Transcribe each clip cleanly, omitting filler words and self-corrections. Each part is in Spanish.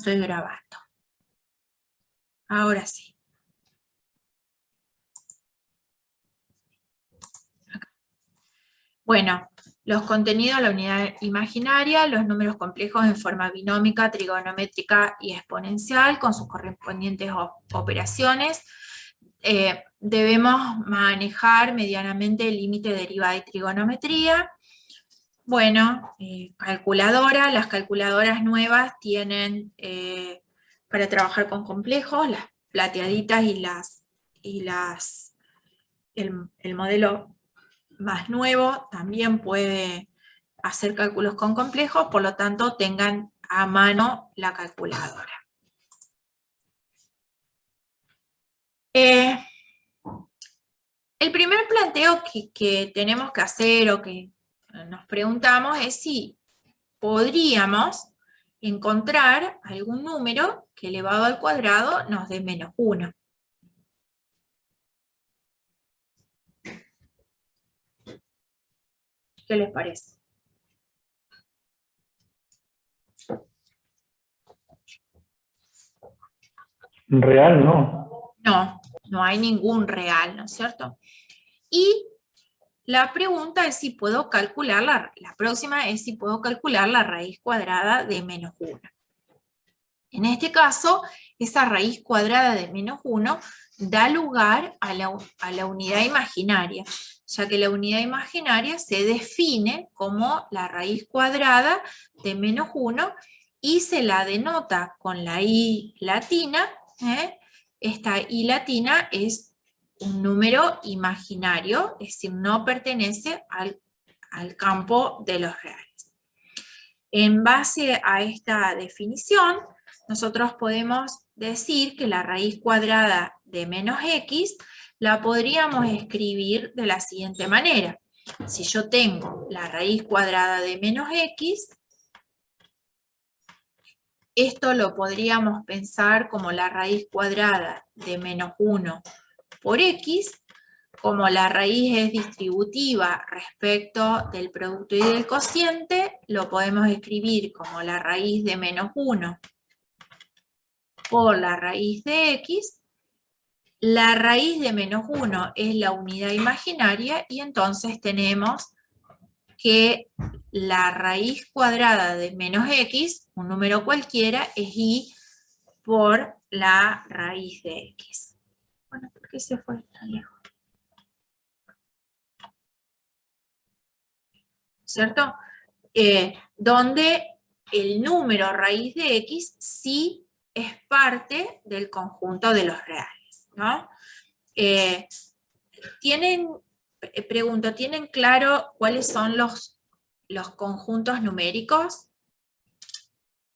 estoy grabando. Ahora sí. Acá. Bueno, los contenidos de la unidad imaginaria, los números complejos en forma binómica, trigonométrica y exponencial, con sus correspondientes operaciones. Debemos manejar medianamente el límite de derivada y trigonometría. Bueno, calculadora, las calculadoras nuevas tienen para trabajar con complejos, las plateaditas el modelo más nuevo también puede hacer cálculos con complejos, por lo tanto tengan a mano la calculadora. El primer planteo que tenemos que hacer o que nos preguntamos es si podríamos encontrar algún número que elevado al cuadrado nos dé menos 1. ¿Qué les parece? Real, no. No, no hay ningún real, ¿no es cierto? Y la pregunta es si puedo calcular, la próxima es si puedo calcular la raíz cuadrada de menos 1. En este caso, esa raíz cuadrada de menos 1 da lugar a la unidad imaginaria, ya que la unidad imaginaria se define como la raíz cuadrada de menos 1 y se la denota con la i latina. Esta i latina es un número imaginario, es decir, no pertenece al campo de los reales. En base a esta definición, nosotros podemos decir que la raíz cuadrada de menos x la podríamos escribir de la siguiente manera. Si yo tengo la raíz cuadrada de menos x, esto lo podríamos pensar como la raíz cuadrada de menos 1 por x, como la raíz es distributiva respecto del producto y del cociente, lo podemos escribir como la raíz de menos 1 por la raíz de x. La raíz de menos 1 es la unidad imaginaria y entonces tenemos que la raíz cuadrada de menos x, un número cualquiera, es y por la raíz de x. Bueno, ¿por qué se fue tan lejos? ¿Cierto? Donde el número raíz de x sí es parte del conjunto de los reales, ¿no? Pregunto, ¿tienen claro cuáles son los conjuntos numéricos?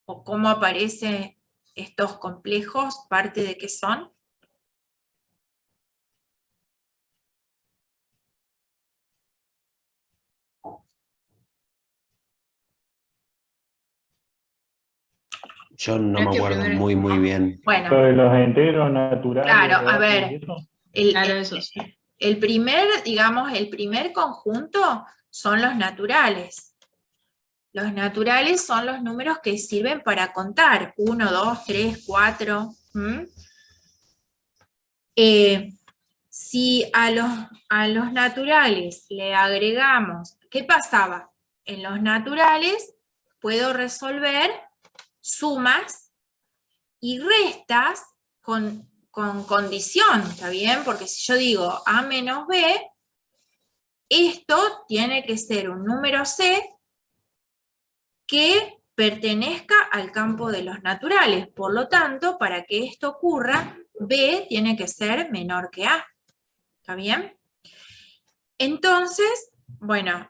¿O cómo aparecen estos complejos? ¿Parte de qué son? Yo no me acuerdo muy bien. Bueno, Lo de los enteros naturales. claro, a ver, Eso. el primer conjunto son los naturales. Los naturales son los números que sirven para contar. 1, 2, 3, 4. Si a los naturales le agregamos, ¿qué pasaba? En los naturales puedo resolver sumas y restas con condición, ¿está bien? Porque si yo digo A menos B, esto tiene que ser un número C que pertenezca al campo de los naturales. Por lo tanto, para que esto ocurra, B tiene que ser menor que A. ¿Está bien? Entonces, bueno,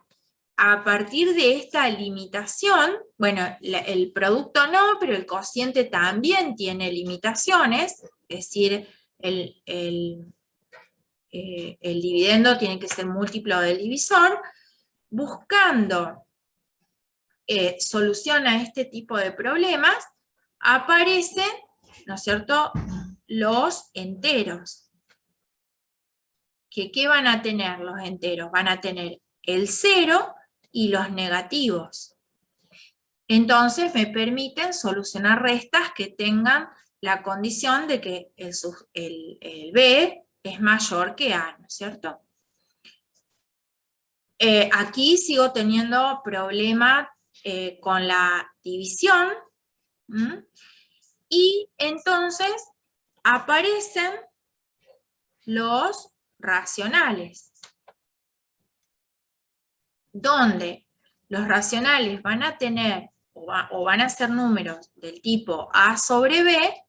a partir de esta limitación, bueno, el producto no, pero el cociente también tiene limitaciones, es decir, el dividendo tiene que ser múltiplo del divisor. Buscando solución a este tipo de problemas, aparecen, ¿no es cierto?, los enteros. ¿Qué van a tener los enteros? Van a tener el 0 y los negativos. entonces me permiten solucionar restas que tengan la condición de que el B es mayor que A, ¿no es cierto? Aquí sigo teniendo problema con la división, y entonces aparecen los racionales, donde los racionales van a tener o van a ser números del tipo A sobre B,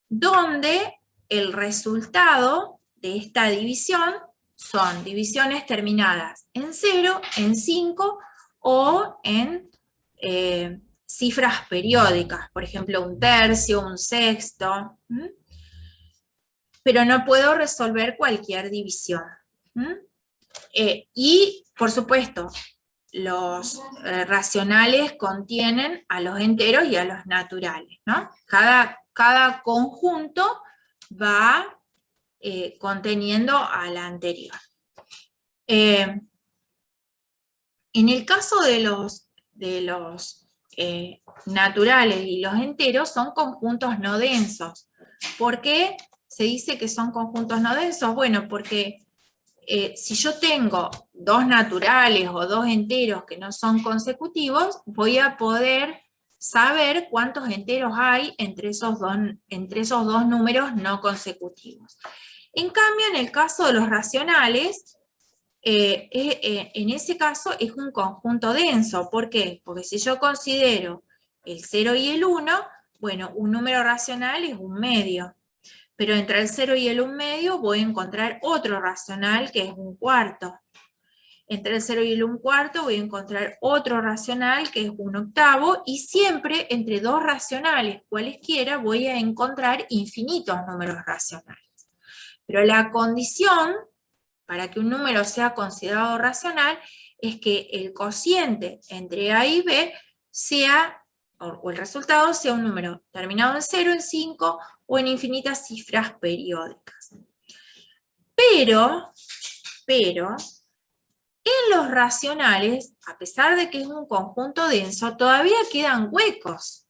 donde el resultado de esta división son divisiones terminadas en 0, en 5 o en cifras periódicas, por ejemplo, un tercio, un sexto. Pero no puedo resolver cualquier división. Y, por supuesto, los racionales contienen a los enteros y a los naturales, ¿no? Cada conjunto va conteniendo a la anterior. En el caso de los naturales y los enteros son conjuntos no densos. ¿Por qué se dice que son conjuntos no densos? Bueno, porque si yo tengo dos naturales o dos enteros que no son consecutivos, voy a poder saber cuántos enteros hay entre esos dos números no consecutivos. En cambio, en el caso de los racionales, en ese caso es un conjunto denso. ¿Por qué? Porque si yo considero el 0 y el 1, bueno, un número racional es un medio. Pero entre el 0 y el 1 medio voy a encontrar otro racional que es un cuarto. Entre el 0 y el 1 cuarto voy a encontrar otro racional que es un octavo, y siempre entre dos racionales cualesquiera voy a encontrar infinitos números racionales. Pero la condición para que un número sea considerado racional es que el cociente entre A y B sea, o el resultado sea un número terminado en 0, en 5 o en infinitas cifras periódicas. Pero, en los racionales, a pesar de que es un conjunto denso, todavía quedan huecos.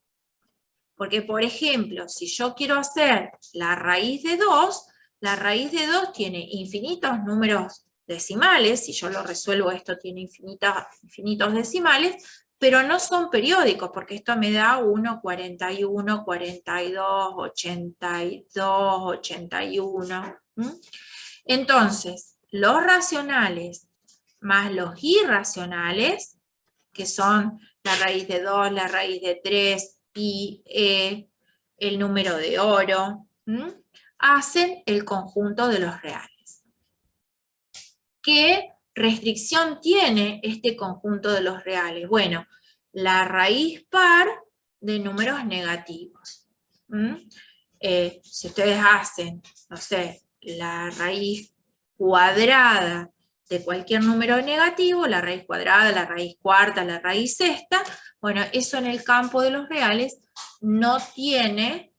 Porque, por ejemplo, si yo quiero hacer la raíz de 2, la raíz de 2 tiene infinitos números decimales, si yo lo resuelvo esto tiene infinitos decimales, pero no son periódicos, porque esto me da 1, 41, 42, 82, 81. Entonces, los racionales más los irracionales, que son la raíz de 2, la raíz de 3, pi, el número de oro, hacen el conjunto de los reales. ¿Qué restricción tiene este conjunto de los reales? Bueno, la raíz par de números negativos. Si ustedes hacen, no sé, la raíz cuadrada de cualquier número negativo, la raíz cuadrada, la raíz cuarta, la raíz sexta, bueno, eso en el campo de los reales no tiene,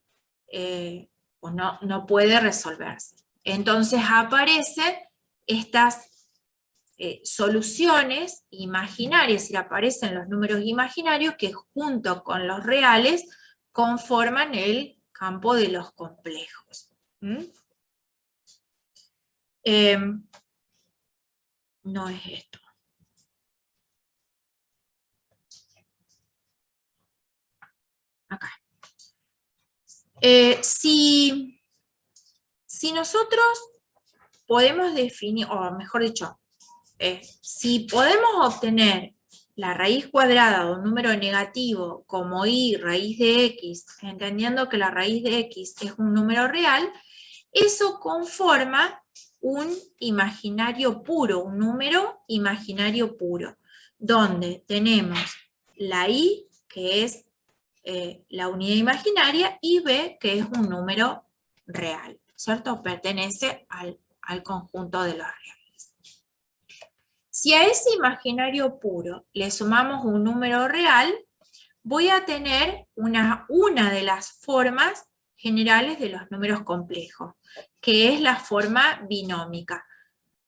o no puede resolverse. Entonces aparecen estas soluciones imaginarias, es decir, aparecen los números imaginarios que junto con los reales conforman el campo de los complejos. No es esto. Acá. Si nosotros podemos definir, o mejor dicho, si podemos obtener la raíz cuadrada de un número negativo como y raíz de x, entendiendo que la raíz de x es un número real, eso conforma un imaginario puro, un número imaginario puro, donde tenemos la y, que es la unidad imaginaria, y b, que es un número real, ¿cierto? Pertenece al conjunto de los reales. Si a ese imaginario puro le sumamos un número real, voy a tener una de las formas generales de los números complejos, que es la forma binómica,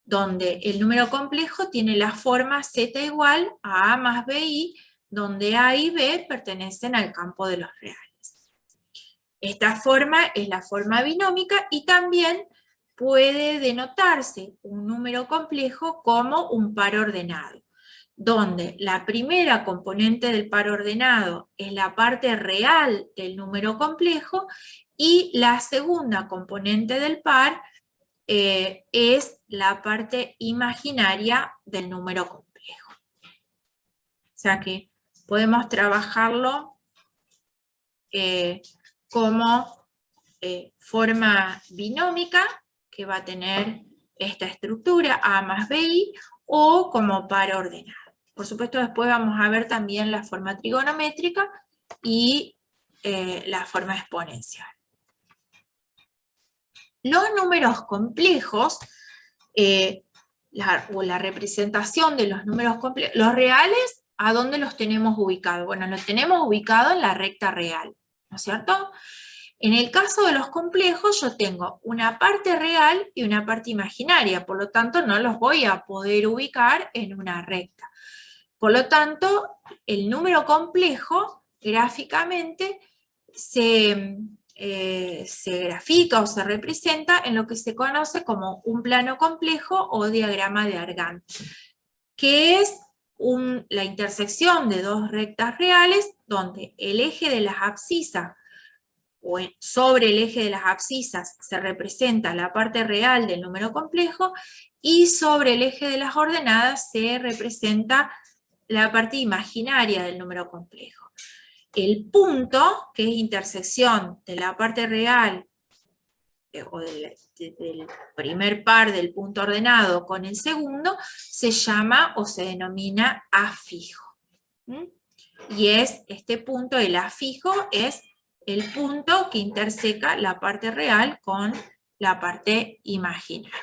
donde el número complejo tiene la forma z igual a a más bi, donde A y B pertenecen al campo de los reales. Esta forma es la forma binómica y también puede denotarse un número complejo como un par ordenado, donde la primera componente del par ordenado es la parte real del número complejo y la segunda componente del par es la parte imaginaria del número complejo. O sea que podemos trabajarlo como forma binómica, que va a tener esta estructura A más BI, o como par ordenado. Por supuesto, después vamos a ver también la forma trigonométrica y la forma exponencial. Los números complejos, o la representación de los números complejos, los reales, ¿a dónde los tenemos ubicados? Bueno, los tenemos ubicados en la recta real, ¿no es cierto? En el caso de los complejos, yo tengo una parte real y una parte imaginaria, por lo tanto no los voy a poder ubicar en una recta. Por lo tanto, el número complejo, gráficamente, se grafica o se representa en lo que se conoce como un plano complejo o diagrama de Argand, que es la intersección de dos rectas reales donde el eje de las abscisas o sobre el eje de las abscisas se representa la parte real del número complejo y sobre el eje de las ordenadas se representa la parte imaginaria del número complejo. El punto, que es intersección de la parte real o del primer par del punto ordenado con el segundo, se llama o se denomina A fijo. Y es este punto, el A fijo, es el punto que interseca la parte real con la parte imaginaria.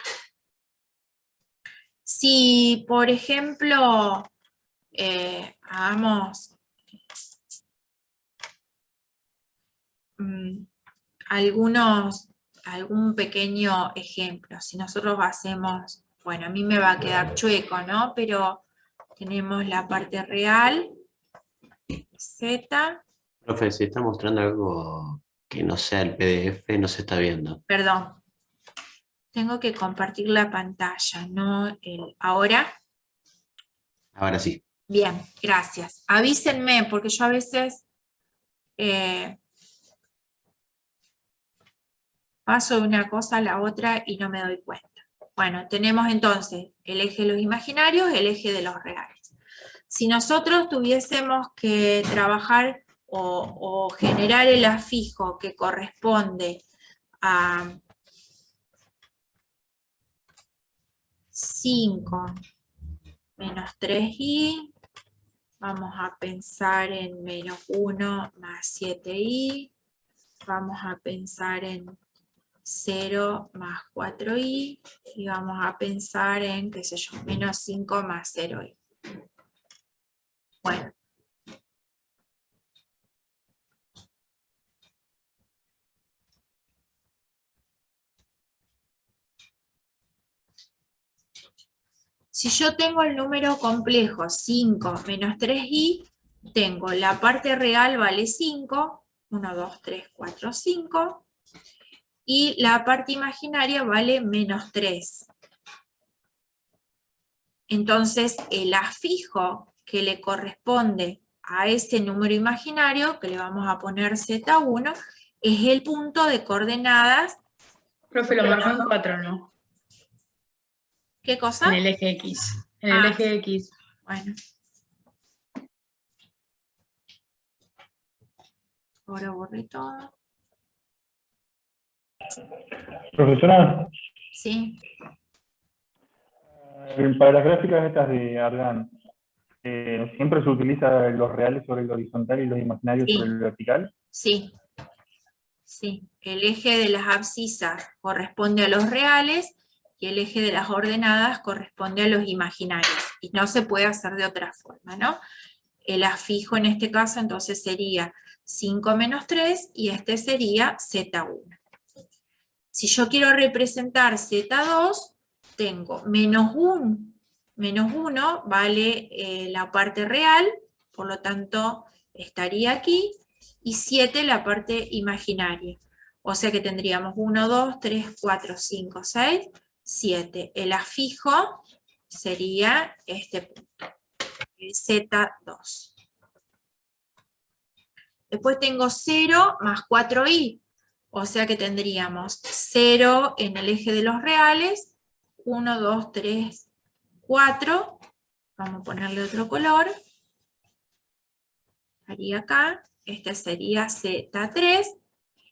Si, por ejemplo, hagamos algún pequeño ejemplo. Si nosotros hacemos, bueno, a mí me va a quedar chueco, ¿no? Pero tenemos la parte real, Z. Profe, si está mostrando algo que no sea el PDF, no se está viendo. Perdón. Tengo que compartir la pantalla, ¿no? ¿Ahora? Ahora sí. Bien, gracias. Avísenme, porque yo a veces paso de una cosa a la otra y no me doy cuenta. Bueno, tenemos entonces el eje de los imaginarios, el eje de los reales. Si nosotros tuviésemos que trabajar o generar el afijo que corresponde a 5 menos 3i, vamos a pensar en menos 1 más 7i, vamos a pensar en 0 más 4i, y vamos a pensar en, qué sé yo, menos 5 más 0i. Bueno. Si yo tengo el número complejo 5 menos 3i, tengo la parte real vale 5, 1, 2, 3, 4, 5, y la parte imaginaria vale menos 3. Entonces, el afijo que le corresponde a ese número imaginario, que le vamos a poner Z1, es el punto de coordenadas. Profe, lo marcó en 4, ¿no? ¿Qué cosa? En el eje X. En el eje X. Bueno. Ahora borré todo. Profesora, Sí. para las gráficas estas de Argand, ¿siempre se utiliza los reales sobre el horizontal y los imaginarios sobre el vertical? Sí. Sí. El eje de las abscisas corresponde a los reales y el eje de las ordenadas corresponde a los imaginarios. Y no se puede hacer de otra forma, ¿no? El afijo en este caso entonces sería 5 menos 3 y este sería Z1. Si yo quiero representar Z2, tengo menos 1 vale la parte real, por lo tanto estaría aquí, y 7 la parte imaginaria. O sea que tendríamos 1, 2, 3, 4, 5, 6, 7. El afijo sería este punto, el Z2. Después tengo 0 más 4i, o sea que tendríamos 0 en el eje de los reales, 1, 2, 3, 4, vamos a ponerle otro color, estaría acá, este sería Z3,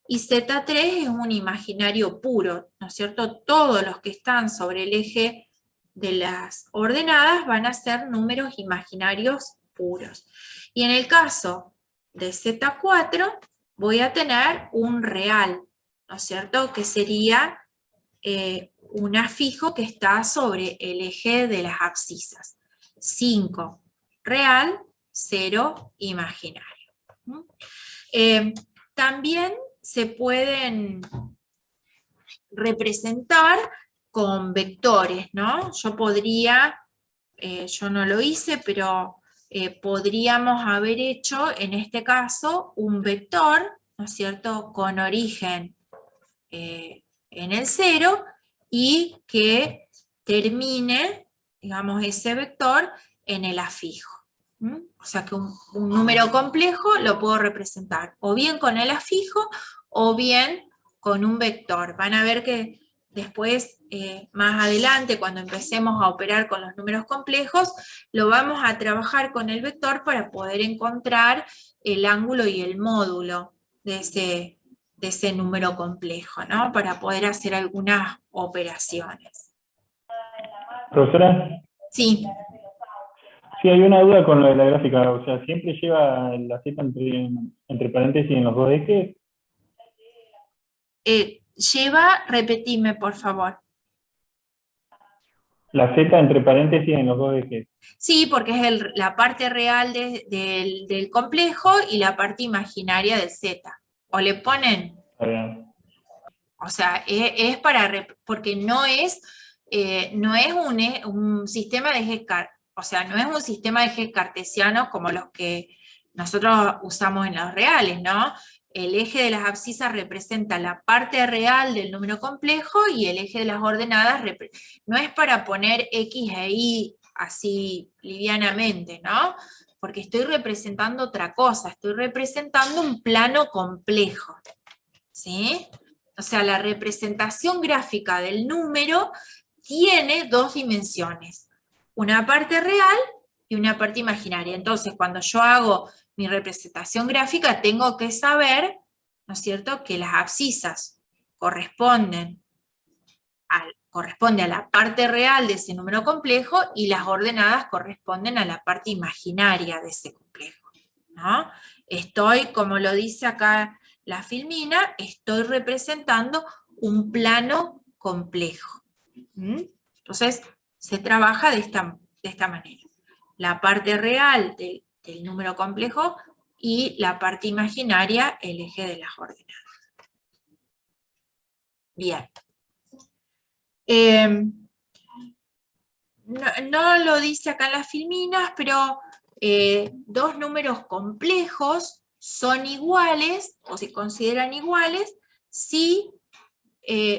y Z3 es un imaginario puro, ¿no es cierto? Todos los que están sobre el eje de las ordenadas van a ser números imaginarios puros. Y en el caso de Z4 voy a tener un real, ¿no es cierto? Que sería un afijo que está sobre el eje de las abscisas. 5 real, 0 imaginario. También se pueden representar con vectores, ¿no? Yo podría, yo no lo hice, pero podríamos haber hecho en este caso un vector, ¿no es cierto?, con origen en el 0 y que termine, digamos, ese vector en el afijo. O sea que un número complejo lo puedo representar o bien con el afijo o bien con un vector. Van a ver que después, más adelante, cuando empecemos a operar con los números complejos, lo vamos a trabajar con el vector para poder encontrar el ángulo y el módulo de ese número complejo, ¿no? Para poder hacer algunas operaciones. Profesora, Sí. sí, hay una duda con lo de la gráfica, o sea, ¿siempre lleva la Z entre paréntesis en los dos ejes? Repetime, por favor. La Z entre paréntesis en los dos ejes. Sí, porque es la parte real del complejo y la parte imaginaria de Z. O le ponen, Está bien. o sea, es porque no es un sistema de ejes, o sea, no es un sistema de ejes cartesianos como los que nosotros usamos en los reales, ¿no? El eje de las abscisas representa la parte real del número complejo y el eje de las ordenadas no es para poner X e Y así livianamente, ¿no? Porque estoy representando otra cosa, estoy representando un plano complejo, ¿sí? O sea, la representación gráfica del número tiene dos dimensiones, una parte real y una parte imaginaria. Entonces, cuando yo hago mi representación gráfica, tengo que saber, ¿no es cierto?, que las abscisas corresponde a la parte real de ese número complejo y las ordenadas corresponden a la parte imaginaria de ese complejo, ¿no? Estoy, como lo dice acá la filmina, estoy representando un plano complejo. Entonces, se trabaja de esta manera. La parte real del número complejo y la parte imaginaria, el eje de las ordenadas. Bien. No lo dice acá en las filminas, pero dos números complejos son iguales, o se consideran iguales, si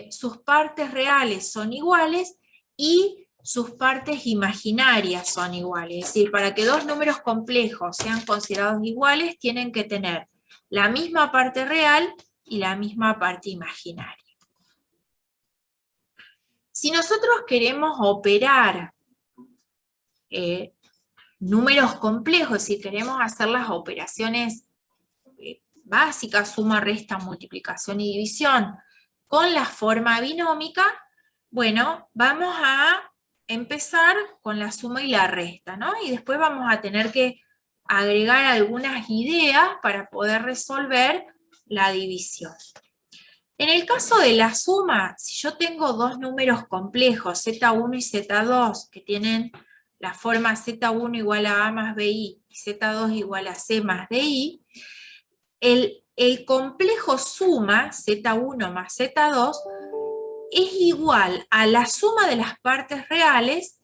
sus partes reales son iguales y sus partes imaginarias son iguales. Es decir, para que dos números complejos sean considerados iguales, tienen que tener la misma parte real y la misma parte imaginaria. Si nosotros queremos operar números complejos, si queremos hacer las operaciones básicas, suma, resta, multiplicación y división, con la forma binómica, bueno, vamos a empezar con la suma y la resta, ¿no? Y después vamos a tener que agregar algunas ideas para poder resolver la división. En el caso de la suma, si yo tengo dos números complejos, Z1 y Z2, que tienen la forma Z1 igual a A más BI y Z2 igual a C más DI, el complejo suma, Z1 más Z2, es igual a la suma de las partes reales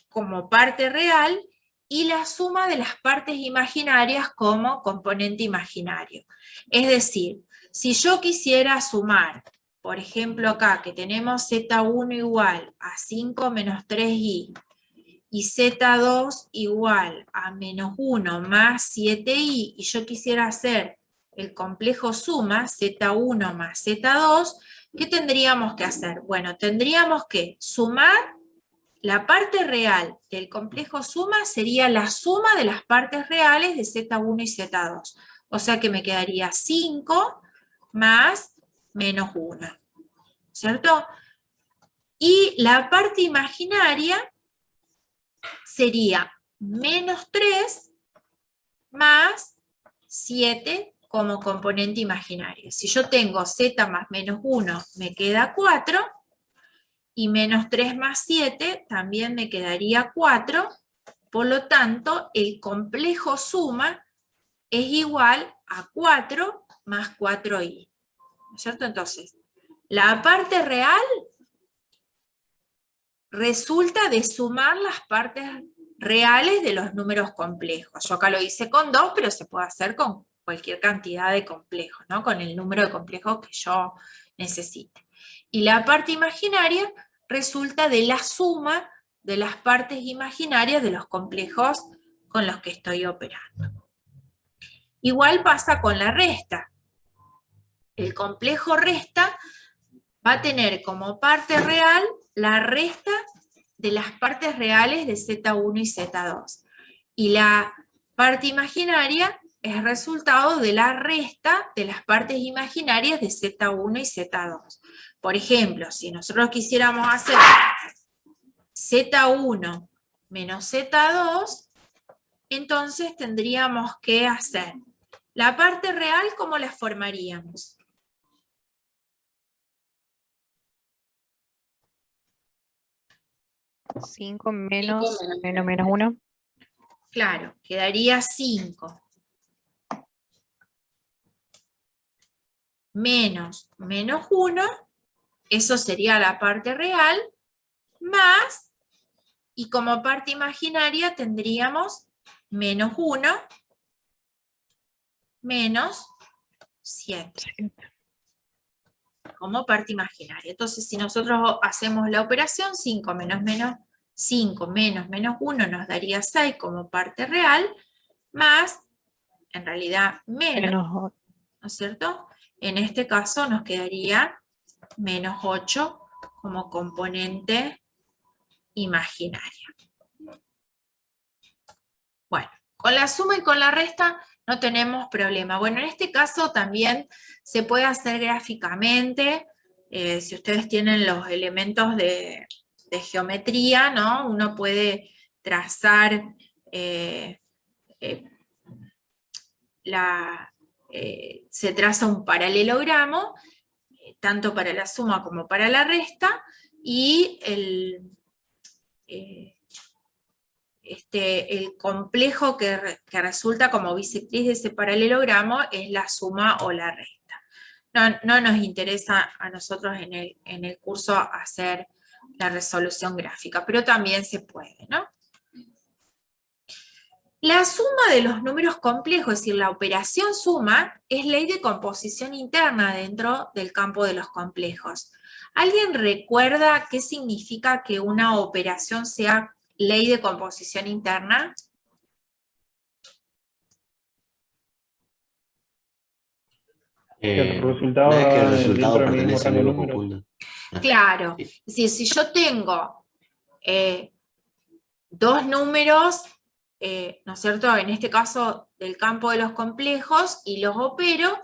como parte real y la suma de las partes imaginarias como componente imaginario. Es decir, si yo quisiera sumar, por ejemplo acá, que tenemos Z1 igual a 5 menos 3i, y Z2 igual a menos 1 más 7i, y yo quisiera hacer el complejo suma, Z1 más Z2, ¿qué tendríamos que hacer? Bueno, tendríamos que sumar la parte real del complejo suma, sería la suma de las partes reales de Z1 y Z2. O sea que me quedaría 5 más menos 1, ¿cierto? Y la parte imaginaria sería menos 3 más 7 como componente imaginario. Si yo tengo z más menos 1, me queda 4, y menos 3 más 7 también me quedaría 4, por lo tanto, el complejo suma es igual a 4 más 4i, ¿no es cierto? Entonces, la parte real resulta de sumar las partes reales de los números complejos. Yo acá lo hice con 2, pero se puede hacer con cualquier cantidad de complejos, ¿no? Con el número de complejos que yo necesite. Y la parte imaginaria resulta de la suma de las partes imaginarias de los complejos con los que estoy operando. Igual pasa con la resta. El complejo resta va a tener como parte real la resta de las partes reales de Z1 y Z2. Y la parte imaginaria es resultado de la resta de las partes imaginarias de Z1 y Z2. Por ejemplo, si nosotros quisiéramos hacer Z1 menos Z2, entonces tendríamos que hacer la parte real, ¿cómo la formaríamos? Cinco menos 1. Claro, quedaría 5. Menos 1, eso sería la parte real, más, y como parte imaginaria tendríamos menos 1, menos 7. Como parte imaginaria. Entonces, si nosotros hacemos la operación, 5 menos 1 nos daría 6 como parte real, más, en realidad, menos, ¿no es cierto? En este caso nos quedaría menos 8 como componente imaginaria. Bueno, con la suma y con la resta no tenemos problema. Bueno, en este caso también se puede hacer gráficamente. Si ustedes tienen los elementos de geometría, ¿no? Uno puede trazar se traza un paralelogramo, tanto para la suma como para la resta, y el complejo que resulta como bisectriz de ese paralelogramo es la suma o la resta. No nos interesa a nosotros en el curso hacer la resolución gráfica, pero también se puede, ¿no? La suma de los números complejos, es decir, la operación suma, es ley de composición interna dentro del campo de los complejos. ¿Alguien recuerda qué significa que una operación sea ley de composición interna? El resultado, no es que el resultado dentro del mismo pertenece al rango de mismo números. conjunto. Claro, es decir, si yo tengo dos números, ¿no es cierto?, en este caso del campo de los complejos, y los opero,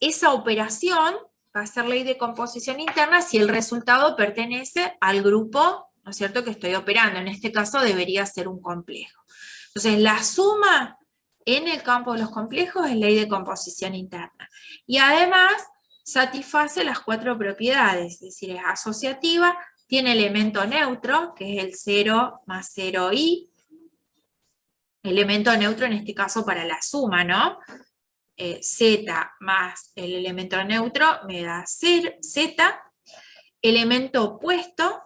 esa operación va a ser ley de composición interna si el resultado pertenece al grupo, ¿no es cierto?, que estoy operando. En este caso debería ser un complejo. Entonces, la suma en el campo de los complejos es ley de composición interna. Y además satisface las 4 propiedades, es decir, es asociativa, tiene elemento neutro, que es el 0 más 0i, elemento neutro en este caso para la suma, ¿no? Z más el elemento neutro me da Z, elemento opuesto,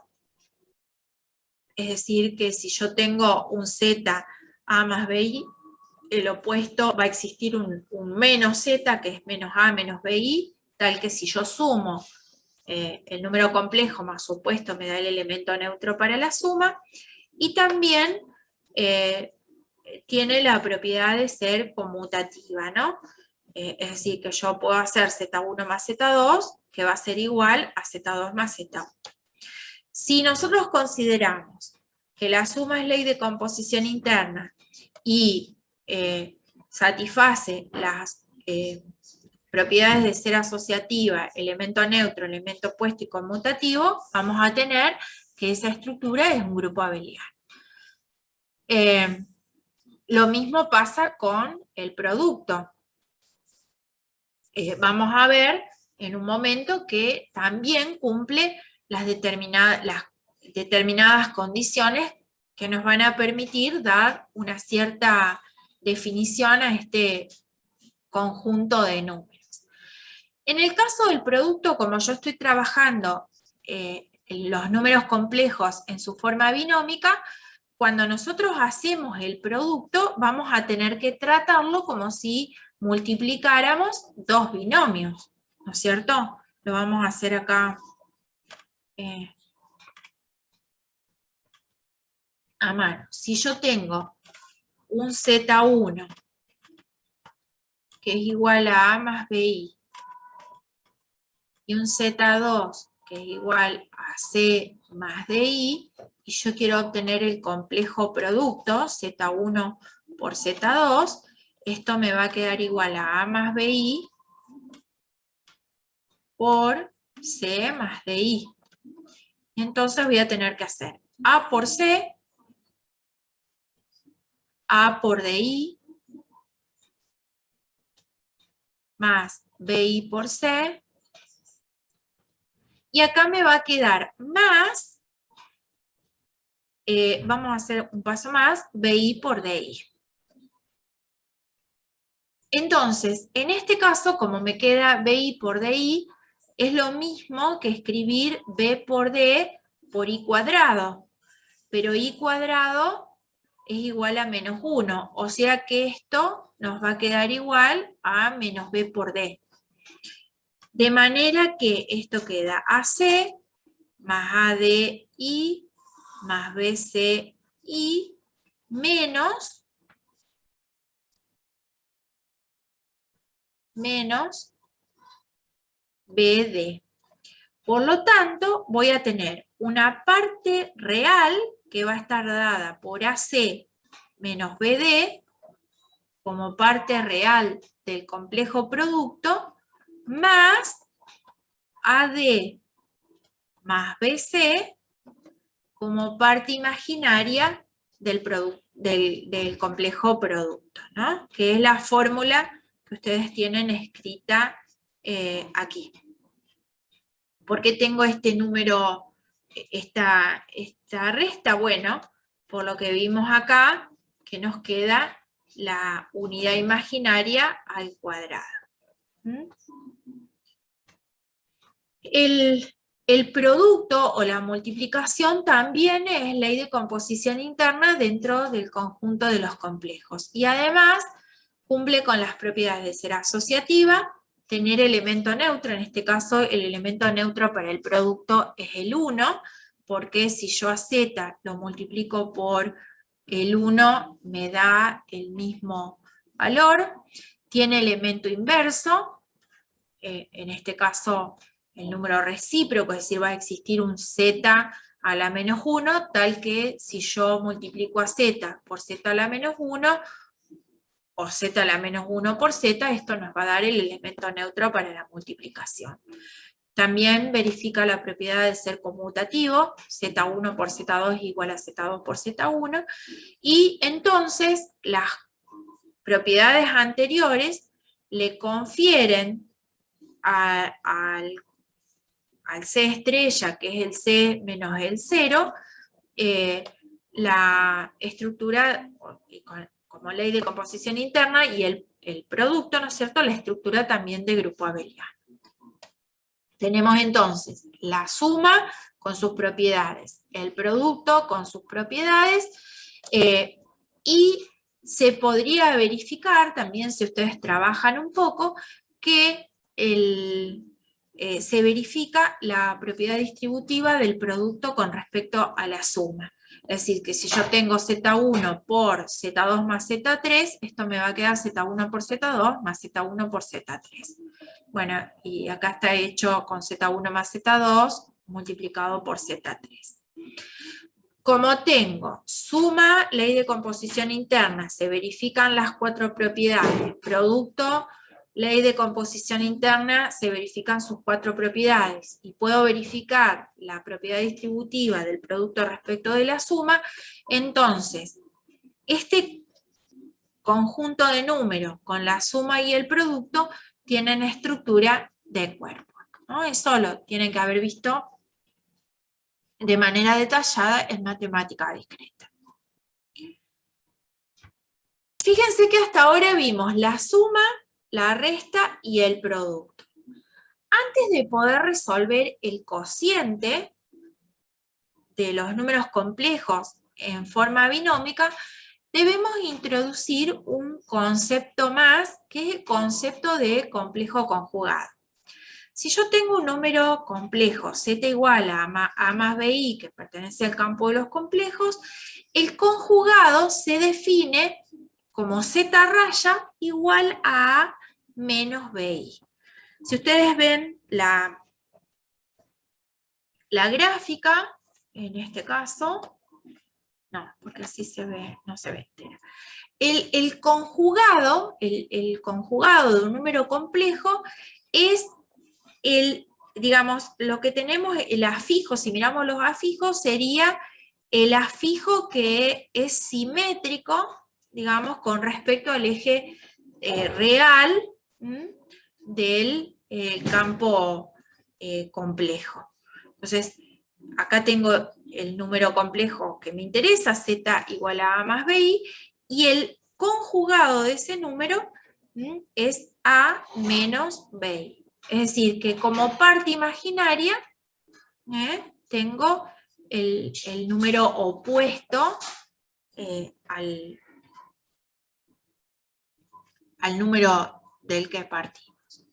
es decir, que si yo tengo un Z A más BI, el opuesto va a existir un menos Z, que es menos A menos BI, tal que si yo sumo el número complejo más su opuesto me da el elemento neutro para la suma, y también tiene la propiedad de ser conmutativa, ¿no? Es decir, que yo puedo hacer Z1 más Z2, que va a ser igual a Z2 más Z1. Si nosotros consideramos que la suma es ley de composición interna y satisface las propiedades de ser asociativa, elemento neutro, elemento opuesto y conmutativo, vamos a tener que esa estructura es un grupo abeliano. Lo mismo pasa con el producto. Vamos a ver en un momento que también cumple las determinadas condiciones que nos van a permitir dar una cierta definición a este conjunto de números. En el caso del producto, como yo estoy trabajando los números complejos en su forma binómica, cuando nosotros hacemos el producto, vamos a tener que tratarlo como si multiplicáramos dos binomios, ¿no es cierto? Lo vamos a hacer acá a mano. Si yo tengo un Z1 que es igual a A más BI y un Z2 que es igual a C más DI, y yo quiero obtener el complejo producto, Z1 por Z2, esto me va a quedar igual a A más BI por C más DI. Entonces voy a tener que hacer A por C, A por DI, más BI por C, y acá me va a quedar más, vamos a hacer un paso más, BI por DI. Entonces, en este caso, como me queda BI por DI, es lo mismo que escribir B por D por I cuadrado. Pero I cuadrado es igual a menos 1, o sea que esto nos va a quedar igual a menos B por D. De manera que esto queda AC más ADI más BCI menos BD. Por lo tanto, voy a tener una parte real que va a estar dada por AC menos BD como parte real del complejo producto, más AD más BC como parte imaginaria del complejo producto, ¿no? Que es la fórmula que ustedes tienen escrita aquí. ¿Por qué tengo este número, esta resta? Bueno, por lo que vimos acá, que nos queda la unidad imaginaria al cuadrado. El producto o la multiplicación también es ley de composición interna dentro del conjunto de los complejos. Y además cumple con las propiedades de ser asociativa, tener elemento neutro, en este caso el elemento neutro para el producto es el 1, porque si yo a Z lo multiplico por el 1 me da el mismo valor. Tiene elemento inverso, en este caso el número recíproco, es decir, va a existir un Z a la menos 1, tal que si yo multiplico a Z por Z a la menos 1, o Z a la menos 1 por Z, esto nos va a dar el elemento neutro para la multiplicación. También verifica la propiedad de ser conmutativo, Z1 por Z2 es igual a Z2 por Z1, y entonces las propiedades anteriores le confieren al C estrella, que es el C menos el 0, la estructura, como ley de composición interna, y el producto, ¿no es cierto?, la estructura también de grupo abeliano. Tenemos entonces la suma con sus propiedades, el producto con sus propiedades, y se podría verificar, también si ustedes trabajan un poco, que se verifica la propiedad distributiva del producto con respecto a la suma. Es decir, que si yo tengo Z1 por Z2 más Z3, esto me va a quedar Z1 por Z2 más Z1 por Z3. Bueno, y acá está hecho con Z1 más Z2 multiplicado por Z3. Como tengo suma, ley de composición interna, se verifican las 4 propiedades, producto, ley de composición interna, se verifican sus 4 propiedades, y puedo verificar la propiedad distributiva del producto respecto de la suma, entonces, este conjunto de números con la suma y el producto tienen estructura de cuerpo, ¿no? Eso lo tienen que haber visto de manera detallada en matemática discreta. Fíjense que hasta ahora vimos la suma, la resta y el producto. Antes de poder resolver el cociente de los números complejos en forma binómica, debemos introducir un concepto más, que es el concepto de complejo conjugado. Si yo tengo un número complejo, z igual a a más bi, que pertenece al campo de los complejos, el conjugado se define como z raya igual a menos bi. Si ustedes ven la gráfica, en este caso, no, porque así se ve, no se ve entera. El conjugado de un número complejo es digamos, lo que tenemos, el afijo, si miramos los afijos, sería el afijo que es simétrico, digamos, con respecto al eje real del campo complejo. Entonces, acá tengo el número complejo que me interesa, z igual a más bi, y el conjugado de ese número es a menos bi. Es decir, que como parte imaginaria tengo el número opuesto al número del que partimos.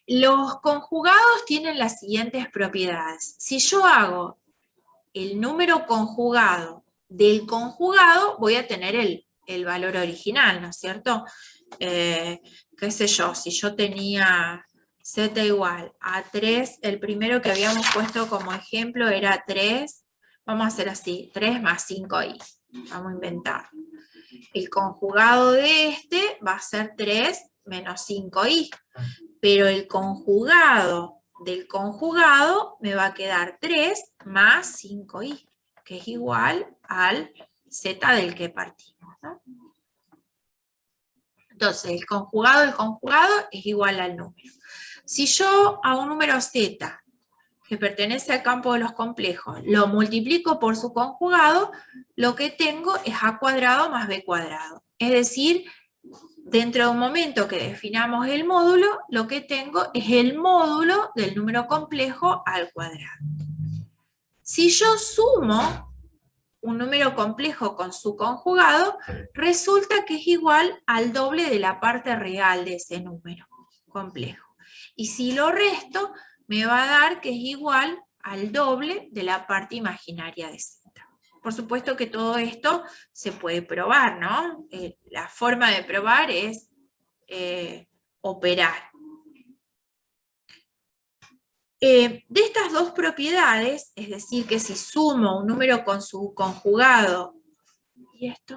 Los conjugados tienen las siguientes propiedades. Si yo hago el número conjugado del conjugado, voy a tener el valor original, ¿no es cierto? Qué sé yo, si yo tenía z igual a 3, el primero que habíamos puesto como ejemplo era 3, vamos a hacer así, 3 más 5i, vamos a inventar. El conjugado de este va a ser 3 menos 5i, pero el conjugado del conjugado me va a quedar 3 más 5i, que es igual al z del que partimos, ¿no? Entonces, el conjugado del conjugado es igual al número. Si yo a un número z, que pertenece al campo de los complejos, lo multiplico por su conjugado, lo que tengo es a cuadrado más b cuadrado. Es decir, dentro de un momento que definamos el módulo, lo que tengo es el módulo del número complejo al cuadrado. Si yo sumo un número complejo con su conjugado, resulta que es igual al doble de la parte real de ese número complejo. Y si lo resto, me va a dar que es igual al doble de la parte imaginaria de z. Por supuesto que todo esto se puede probar, ¿no? La forma de probar es operar. De estas dos propiedades, es decir, que si sumo un número con su conjugado, ¿y esto?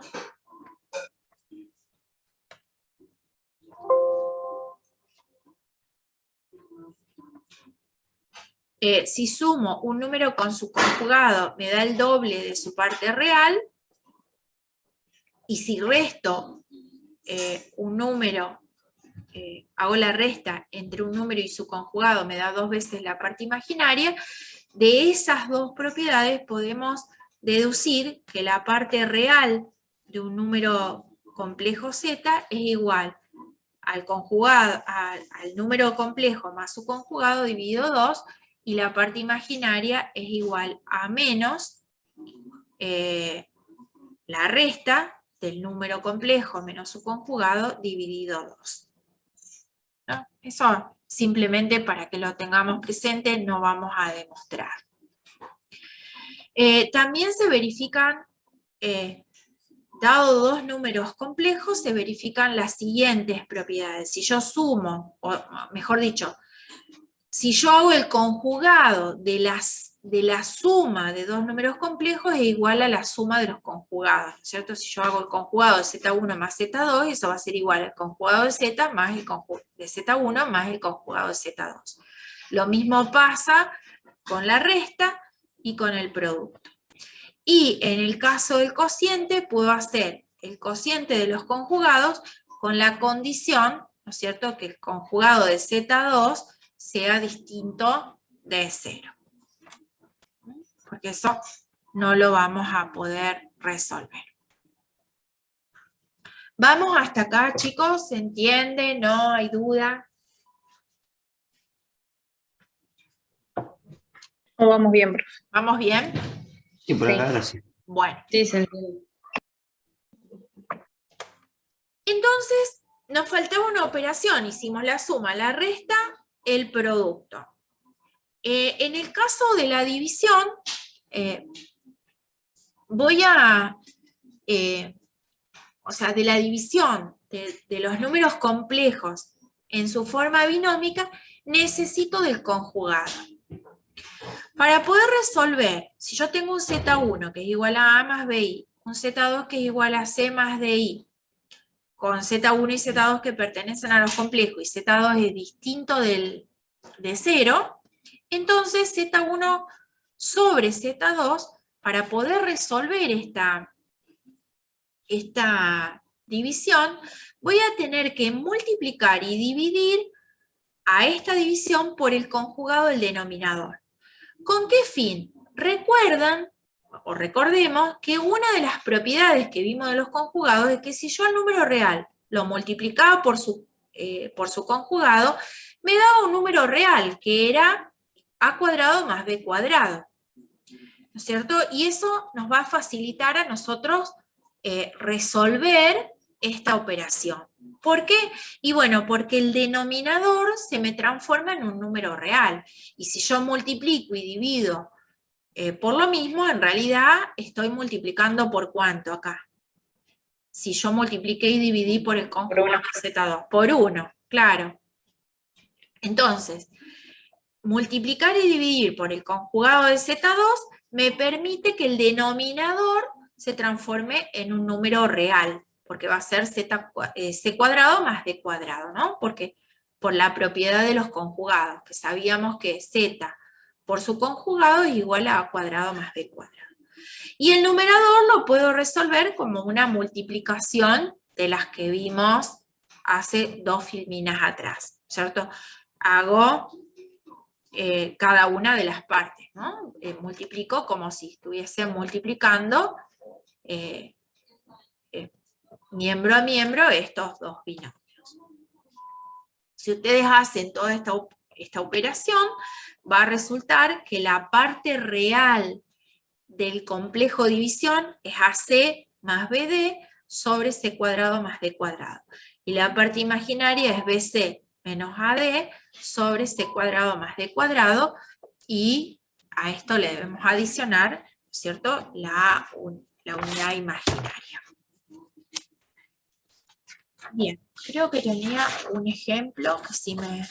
Si sumo un número con su conjugado, me da el doble de su parte real, y si resto un número, hago la resta entre un número y su conjugado, me da 2 veces la parte imaginaria. De esas dos propiedades podemos deducir que la parte real de un número complejo z es igual al conjugado, al número complejo más su conjugado dividido 2, y la parte imaginaria es igual a menos la resta del número complejo menos su conjugado dividido 2. ¿No? Eso simplemente para que lo tengamos presente, no vamos a demostrar. También se verifican, dado dos números complejos, se verifican las siguientes propiedades. Si yo sumo, o mejor dicho, si yo hago el conjugado de la suma de dos números complejos es igual a la suma de los conjugados, ¿no es cierto? Si yo hago el conjugado de Z1 más Z2, eso va a ser igual al conjugado de Z más el conjugado de Z1 más el conjugado de Z2. Lo mismo pasa con la resta y con el producto. Y en el caso del cociente, puedo hacer el cociente de los conjugados con la condición, ¿no es cierto?, que el conjugado de Z2 sea distinto de 0. Porque eso no lo vamos a poder resolver. ¿Vamos hasta acá, chicos? ¿Se entiende? ¿No hay duda? ¿O vamos bien, profe? ¿Vamos bien? Sí, por Sí. ahora sí. Bueno. Sí, se entiende. Entonces, nos faltaba una operación. Hicimos la suma, la resta, el producto. En el caso de la división, o sea, de la división de los números complejos en su forma binómica, necesito del conjugado. Para poder resolver, si yo tengo un Z1 que es igual a A más BI, un Z2 que es igual a C más DI, con Z1 y Z2 que pertenecen a los complejos y Z2 es distinto de 0, entonces Z1 sobre Z2, para poder resolver esta división, voy a tener que multiplicar y dividir a esta división por el conjugado del denominador. ¿Con qué fin? Recuerdan, o recordemos, que una de las propiedades que vimos de los conjugados es que si yo el número real lo multiplicaba por su conjugado, me daba un número real, que era a cuadrado más b cuadrado. ¿No es cierto? Y eso nos va a facilitar a nosotros resolver esta operación. ¿Por qué? Y bueno, porque el denominador se me transforma en un número real. Y si yo multiplico y divido por lo mismo, en realidad estoy multiplicando por ¿cuánto acá? Si yo multipliqué y dividí por el conjugado de Z2, por 1, claro. Entonces, multiplicar y dividir por el conjugado de Z2 me permite que el denominador se transforme en un número real, porque va a ser C cuadrado más D cuadrado, ¿no? Porque por la propiedad de los conjugados, que sabíamos que Z por su conjugado es igual a A cuadrado más B cuadrado. Y el numerador lo puedo resolver como una multiplicación de las que vimos hace 2 filminas atrás, ¿cierto? Hago cada una de las partes, ¿no? Multiplico como si estuviese multiplicando miembro a miembro estos dos binomios. Si ustedes hacen toda esta operación, va a resultar que la parte real del complejo división es AC más BD sobre C cuadrado más D cuadrado. Y la parte imaginaria es BC menos AD sobre C cuadrado más D cuadrado, y a esto le debemos adicionar, ¿cierto?, la unidad imaginaria. Bien, creo que tenía un ejemplo que si me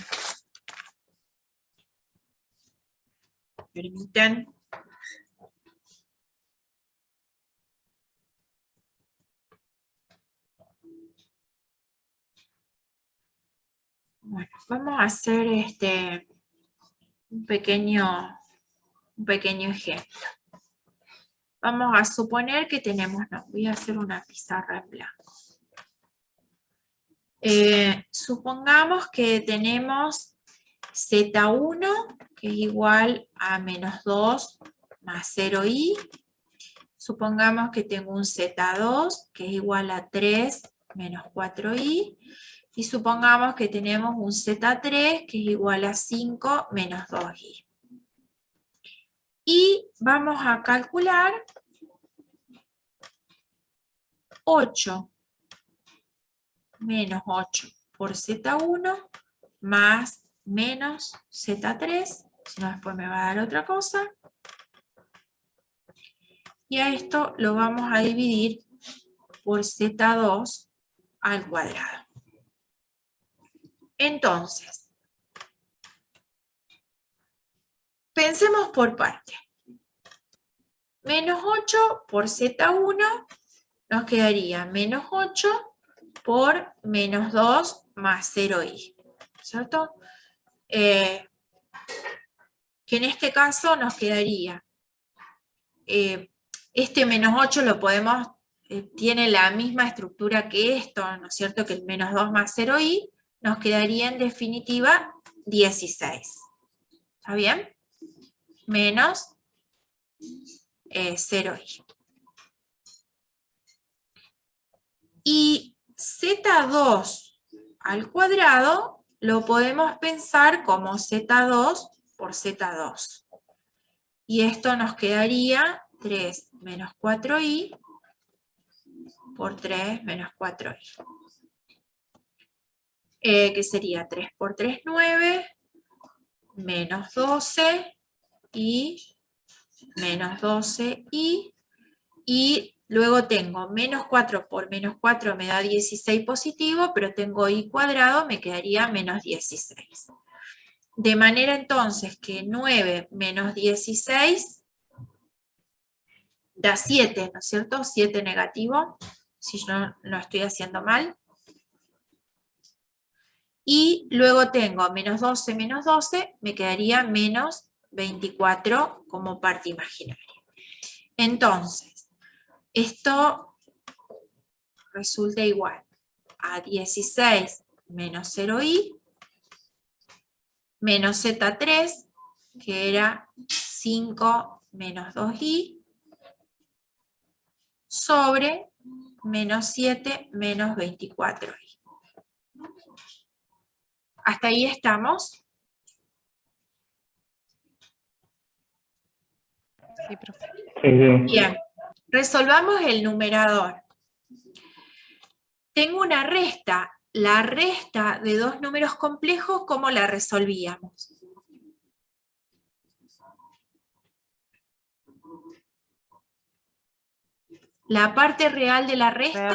permiten. Bueno, vamos a hacer un pequeño ejemplo. Vamos a suponer que tenemos, no, voy a hacer una pizarra en blanco. Supongamos que tenemos Z1, que es igual a menos 2 más 0i. Supongamos que tengo un Z2, que es igual a 3 menos 4i. Y supongamos que tenemos un Z3, que es igual a 5 menos 2i. Y vamos a calcular 8 menos 8 por Z1 más menos Z3, si no después me va a dar otra cosa. Y a esto lo vamos a dividir por Z2 al cuadrado. Entonces, pensemos por parte. Menos 8 por Z1 nos quedaría menos 8 por menos 2 más 0i, ¿cierto? Que en este caso nos quedaría, este menos 8 lo podemos, tiene la misma estructura que esto, ¿no es cierto? Que el menos 2 más 0i, nos quedaría en definitiva 16. ¿Está bien? Menos 0i. Y Z2 al cuadrado lo podemos pensar como Z2 por Z2. Y esto nos quedaría 3 menos 4i por 3 menos 4i. Que sería 3 por 3, 9, menos 12 y menos 12i. Y luego tengo menos 4 por menos 4 me da 16 positivo, pero tengo i cuadrado, me quedaría menos 16. De manera entonces que 9 menos 16 da 7, ¿no es cierto? 7 negativo, si yo no estoy haciendo mal. Y luego tengo menos 12, me quedaría menos 24 como parte imaginaria. Entonces, esto resulta igual a 16 menos 0i, menos Z3, que era 5 menos 2i, sobre menos 7 menos 24i. ¿Hasta ahí estamos? Sí, profe. Sí, sí. Bien, resolvamos el numerador. Tengo una resta. La resta de dos números complejos, ¿cómo la resolvíamos? La parte real de la resta.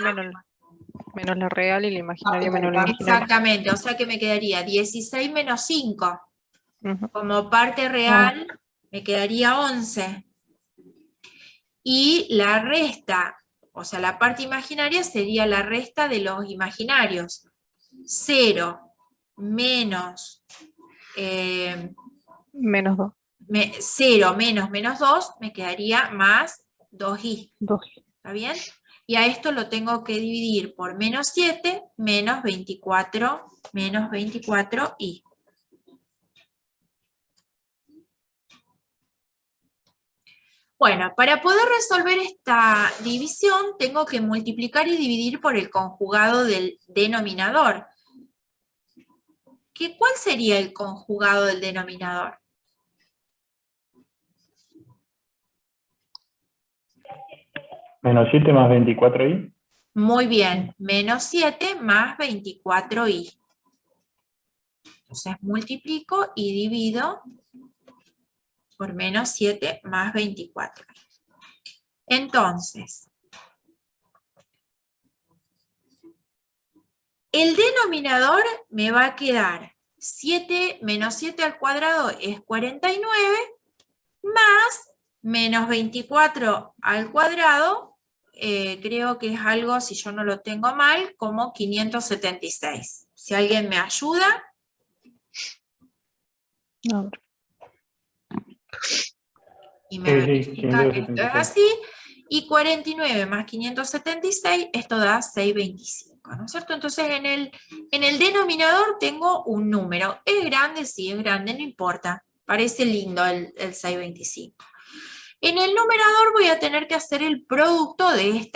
Menos la real y la imaginaria menos la imaginaria. Exactamente, o sea que me quedaría 16 menos 5. Ujú. Como parte real me quedaría 11. Y la resta, o sea, la parte imaginaria sería la resta de los imaginarios. 0 menos Menos 2. 0 menos menos 2 me quedaría más 2i. 2. ¿Está bien? Y a esto lo tengo que dividir por menos 7 menos 24 menos 24i. Bueno, para poder resolver esta división tengo que multiplicar y dividir por el conjugado del denominador. ¿Cuál sería el conjugado del denominador? Menos 7 más 24i. Muy bien, menos 7 más 24i. Entonces multiplico y divido por menos 7 más 24. Entonces, el denominador me va a quedar 7 menos 7 al cuadrado es 49, más menos 24 al cuadrado, creo que es algo, si yo no lo tengo mal, como 576. Si alguien me ayuda. No. Y me Sí, verifica que esto es 576. así, y 49 más 576, esto da 625, ¿no es cierto? Entonces en el denominador tengo un número, es grande, sí, es grande, no importa, parece lindo el 625. En el numerador voy a tener que hacer el producto de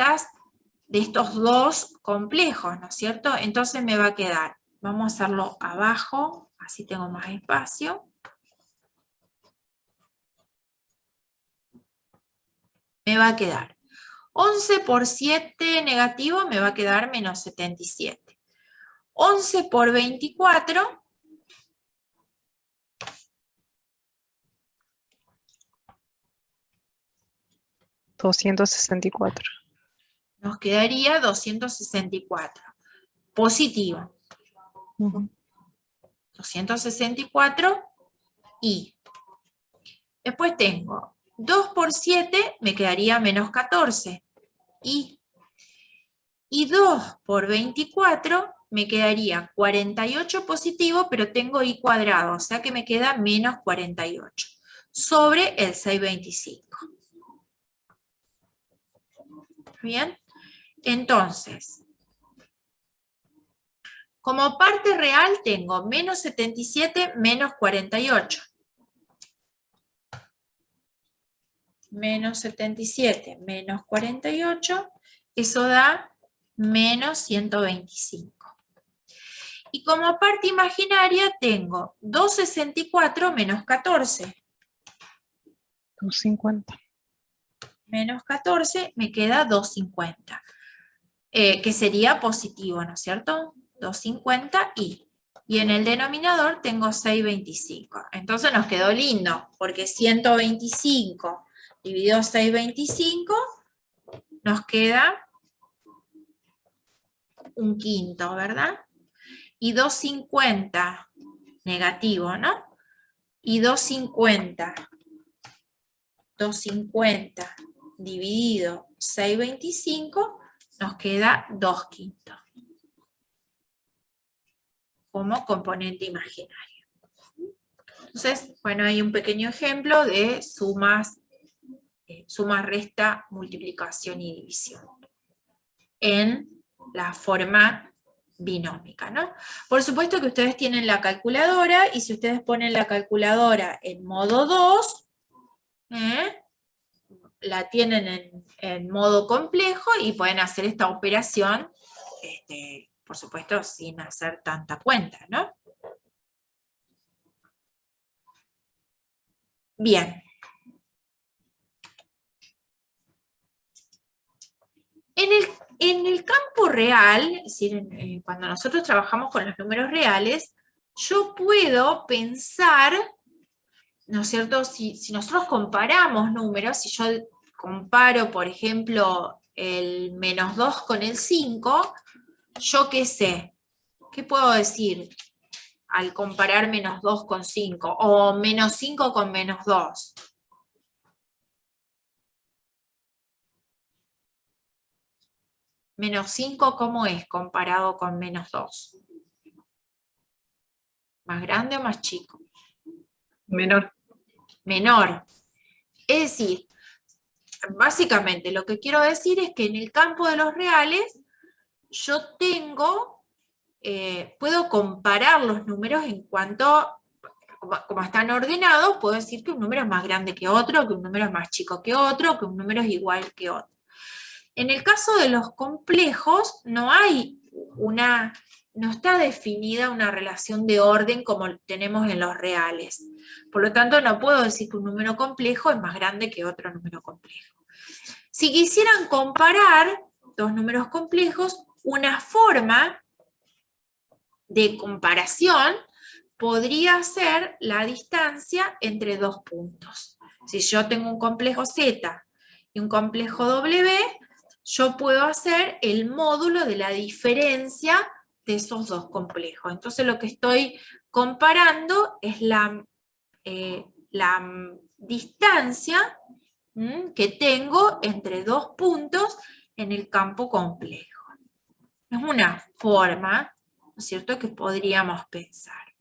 estos dos complejos, ¿no es cierto? Entonces me va a quedar, vamos a hacerlo abajo, así tengo más espacio. Me va a quedar 11 por 7 negativo me va a quedar menos 77. 11 por 24, $264. nos quedaría 264. Positivo. Ujú. 264 y después tengo 2 por 7, me quedaría menos 14. Y 2 por 24 me quedaría 48 positivo, pero tengo i cuadrado, o sea que me queda menos 48 sobre el 625. ¿Bien? Entonces, como parte real tengo menos 77 menos 48. Menos 77 menos 48, eso da menos 125. Y como parte imaginaria tengo 264 menos 14. 250. Menos 14 me queda 250, que sería positivo, ¿no es cierto? 250 y en el denominador tengo 625. Entonces nos quedó lindo, porque 125 dividido 625 nos queda un quinto, ¿verdad? Y 250 negativo, ¿no? Y 250 dividido 625 nos queda 2 quintos como componente imaginario. Entonces, bueno, hay un pequeño ejemplo de sumas, suma, resta, multiplicación y división en la forma binómica, ¿no? Por supuesto que ustedes tienen la calculadora y si ustedes ponen la calculadora en modo 2, la tienen en modo complejo y pueden hacer esta operación, por supuesto, sin hacer tanta cuenta, ¿no? Bien. En el campo real, es decir, cuando nosotros trabajamos con los números reales, yo puedo pensar, ¿no es cierto? Si nosotros comparamos números, si yo comparo, por ejemplo, el menos 2 con el 5, yo qué sé, ¿qué puedo decir al comparar menos 2 con 5? O menos 5 con menos 2. Menos 5, ¿cómo es comparado con menos 2? ¿Más grande o más chico? Menor. Menor. Es decir, básicamente lo que quiero decir es que en el campo de los reales yo tengo, puedo comparar los números en cuanto, como están ordenados, puedo decir que un número es más grande que otro, que un número es más chico que otro, que un número es igual que otro. En el caso de los complejos no está definida una relación de orden como tenemos en los reales. Por lo tanto, no puedo decir que un número complejo es más grande que otro número complejo. Si quisieran comparar dos números complejos, una forma de comparación podría ser la distancia entre dos puntos. Si yo tengo un complejo Z y un complejo W, yo puedo hacer el módulo de la diferencia de esos dos complejos. Entonces lo que estoy comparando es la distancia que tengo entre dos puntos en el campo complejo. Es una forma, ¿no es cierto?, que podríamos pensar.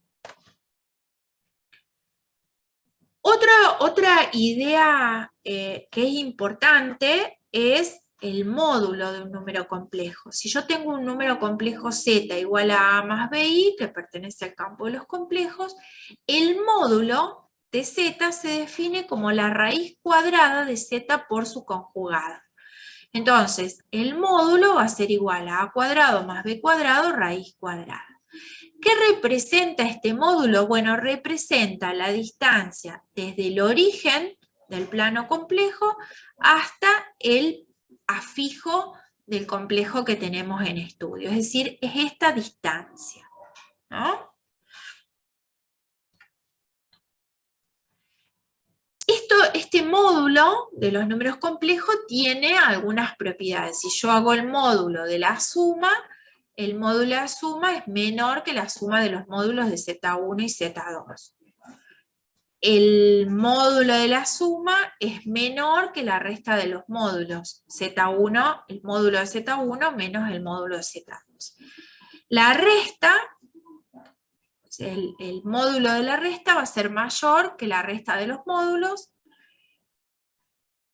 Otra idea que es importante es el módulo de un número complejo. Si yo tengo un número complejo Z igual a A más BI, que pertenece al campo de los complejos, el módulo de Z se define como la raíz cuadrada de Z por su conjugada. Entonces, el módulo va a ser igual a A cuadrado más B cuadrado raíz cuadrada. ¿Qué representa este módulo? Bueno, representa la distancia desde el origen del plano complejo hasta el afijo del complejo que tenemos en estudio, es decir, es esta distancia, ¿no? Este módulo de los números complejos tiene algunas propiedades. Si yo hago el módulo de la suma, el módulo de la suma es menor que la suma de los módulos de Z1 y Z2. El módulo de la suma es menor que la resta de los módulos. Z1, el módulo de Z1 menos el módulo de Z2. La resta, el módulo de la resta va a ser mayor que la resta de los módulos.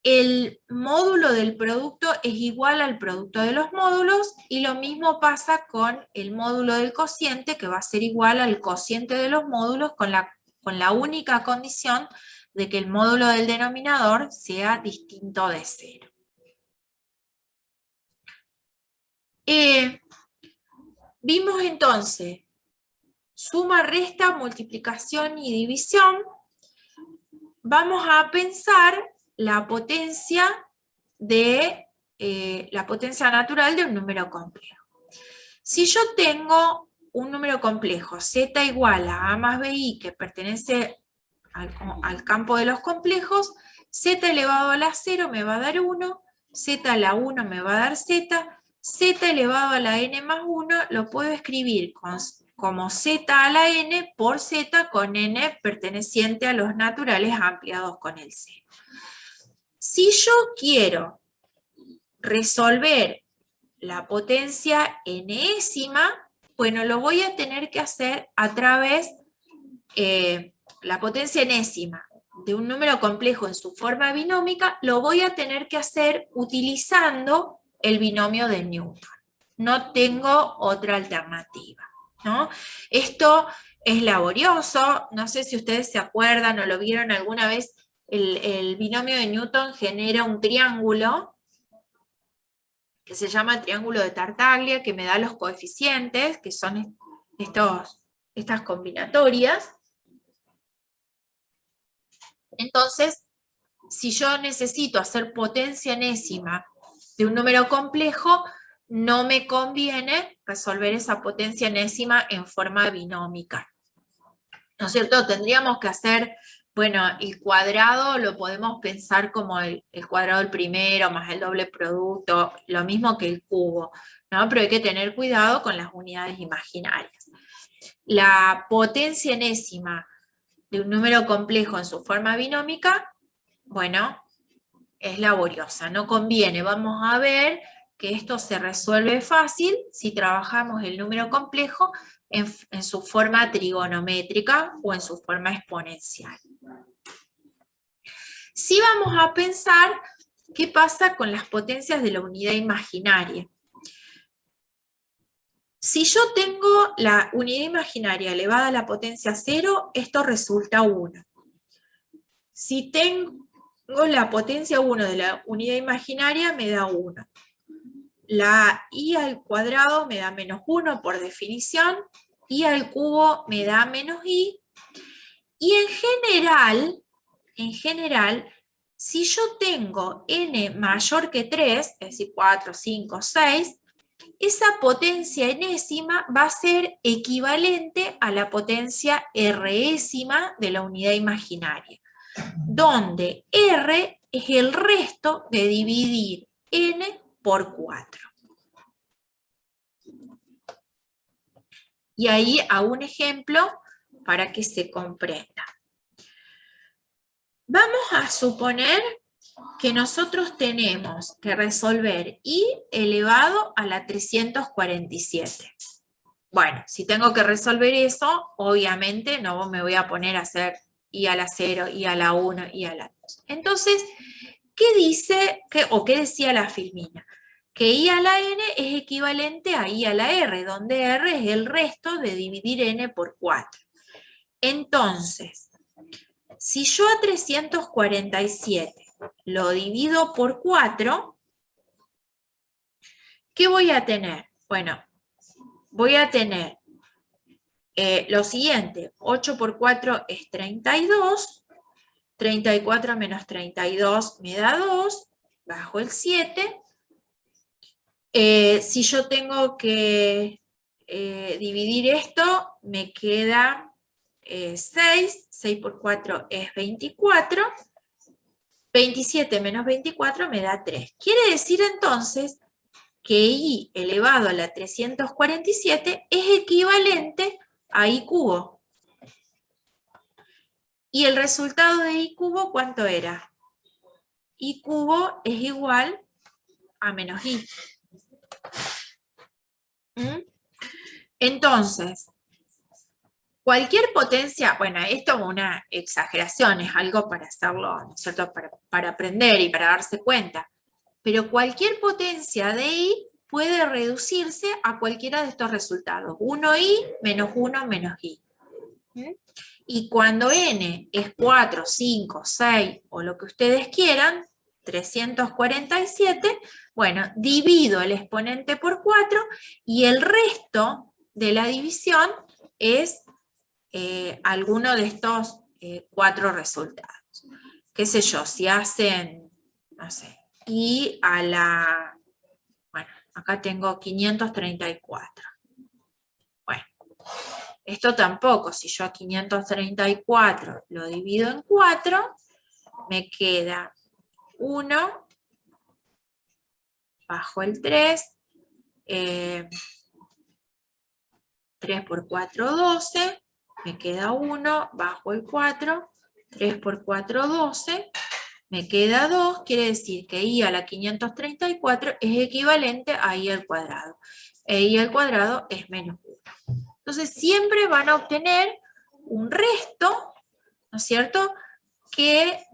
El módulo del producto es igual al producto de los módulos, y lo mismo pasa con el módulo del cociente, que va a ser igual al cociente de los módulos, con la única condición de que el módulo del denominador sea distinto de 0. Vimos entonces suma, resta, multiplicación y división. Vamos a pensar la potencia natural de un número complejo. Si yo tengo un número complejo, z igual a más bi, que pertenece al campo de los complejos, z elevado a la 0 me va a dar 1, z a la 1 me va a dar z, z elevado a la n más 1 lo puedo escribir como z a la n por z con n perteneciente a los naturales ampliados con el 0. Si yo quiero resolver la potencia enésima, bueno, lo voy a tener que hacer a través la potencia enésima de un número complejo en su forma binómica, lo voy a tener que hacer utilizando el binomio de Newton. No tengo otra alternativa, ¿no? Esto es laborioso, no sé si ustedes se acuerdan o lo vieron alguna vez. El binomio de Newton genera un triángulo que se llama el triángulo de Tartaglia, que me da los coeficientes, que son estas combinatorias. Entonces, si yo necesito hacer potencia enésima de un número complejo, no me conviene resolver esa potencia enésima en forma binómica, ¿no es cierto? Tendríamos que hacer, bueno, el cuadrado lo podemos pensar como el cuadrado del primero más el doble producto, lo mismo que el cubo, ¿no? Pero hay que tener cuidado con las unidades imaginarias. La potencia enésima de un número complejo en su forma binómica, bueno, es laboriosa, no conviene. Vamos a ver que esto se resuelve fácil si trabajamos el número complejo en su forma trigonométrica o en su forma exponencial. Sí vamos a pensar qué pasa con las potencias de la unidad imaginaria. Si yo tengo la unidad imaginaria elevada a la potencia 0, esto resulta 1. Si tengo la potencia 1 de la unidad imaginaria, me da 1. La i al cuadrado me da menos 1 por definición, i al cubo me da menos i, y en general, si yo tengo n mayor que 3, es decir, 4, 5, 6, esa potencia enésima va a ser equivalente a la potencia résima de la unidad imaginaria, donde r es el resto de dividir n por 4. Y ahí hago un ejemplo para que se comprenda. Vamos a suponer que nosotros tenemos que resolver i elevado a la 347. Bueno, si tengo que resolver eso, obviamente no me voy a poner a hacer i a la 0, i a la 1, i a la 2. Entonces, ¿qué dice, o qué decía la filmina? Que i a la n es equivalente a i a la r, donde r es el resto de dividir n por 4. Entonces, si yo a 347 lo divido por 4, ¿qué voy a tener? Bueno, voy a tener lo siguiente: 8 por 4 es 32, 34 menos 32 me da 2, bajo el 7, Si yo tengo que dividir esto, me queda 6. 6 por 4 es 24. 27 menos 24 me da 3. Quiere decir entonces que I elevado a la 347 es equivalente a I cubo. ¿Y el resultado de I cubo cuánto era? I cubo es igual a menos I. Entonces, cualquier potencia, bueno, esto es una exageración, es algo para hacerlo, ¿no es cierto?, para aprender y para darse cuenta, pero cualquier potencia de I puede reducirse a cualquiera de estos resultados, 1I menos 1 menos I. Y cuando n es 4, 5, 6 o lo que ustedes quieran, 347, bueno, divido el exponente por 4 y el resto de la división es alguno de estos 4 resultados. Qué sé yo, si hacen, no sé, y a la, bueno, acá tengo 534. Bueno, esto tampoco, si yo a 534 lo divido en 4, me queda 1 bajo el 3, 3 por 4, 12, me queda 1 bajo el 4, 3 por 4, 12, me queda 2, quiere decir que I a la 534 es equivalente a I al cuadrado. E I al cuadrado es menos 1. Entonces siempre van a obtener un resto, ¿no es cierto?, que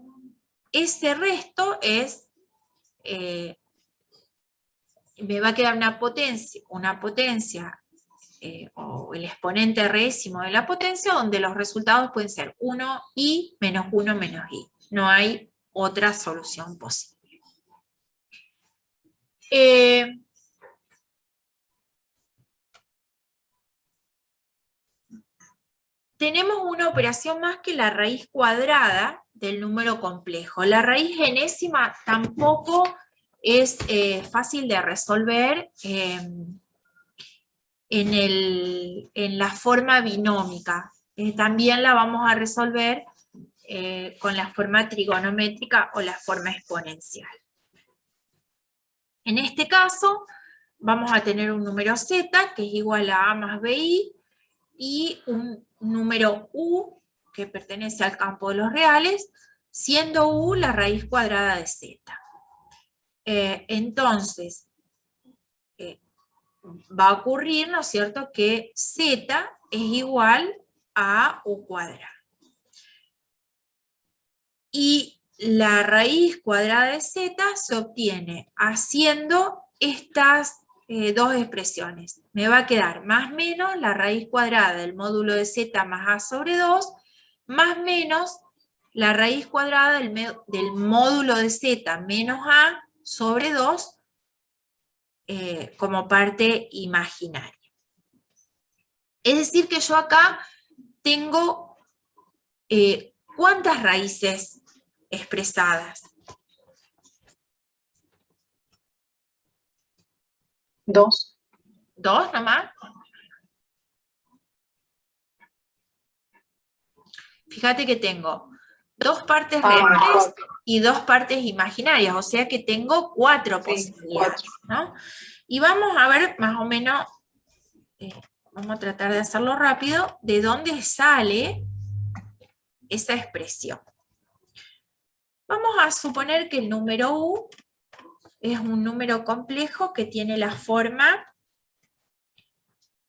ese resto es, me va a quedar una potencia o el exponente raísimo de la potencia, donde los resultados pueden ser 1i menos 1 menos i. No hay otra solución posible. Tenemos una operación más que la raíz cuadrada del número complejo. La raíz enésima tampoco es fácil de resolver en la forma binómica. También la vamos a resolver con la forma trigonométrica o la forma exponencial. En este caso, vamos a tener un número z, que es igual a a más bi, y un número u, que pertenece al campo de los reales, siendo u la raíz cuadrada de z. Entonces, va a ocurrir, ¿no es cierto?, que z es igual a u cuadrado. Y la raíz cuadrada de z se obtiene haciendo estas dos expresiones. Me va a quedar más menos la raíz cuadrada del módulo de z más a sobre 2, más menos la raíz cuadrada del módulo de z menos a sobre 2 como parte imaginaria. Es decir que yo acá tengo ¿cuántas raíces expresadas? 2. ¿2 nomás? Fíjate que tengo 2 partes reales y 2 partes imaginarias, o sea que tengo 4 posibilidades, ¿no? Y vamos a ver más o menos, vamos a tratar de hacerlo rápido, de dónde sale esa expresión. Vamos a suponer que el número u es un número complejo que tiene la forma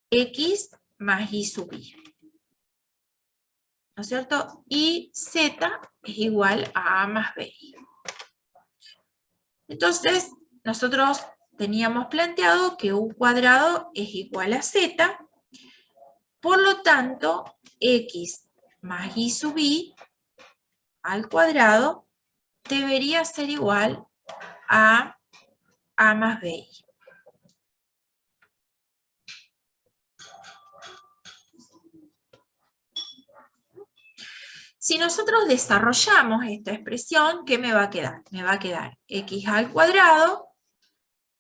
x más y sub i. ¿No es cierto? Y z es igual a más bi. Entonces, nosotros teníamos planteado que u cuadrado es igual a z, por lo tanto, x más y sub i al cuadrado debería ser igual a más bi. Si nosotros desarrollamos esta expresión, ¿qué me va a quedar? Me va a quedar x al cuadrado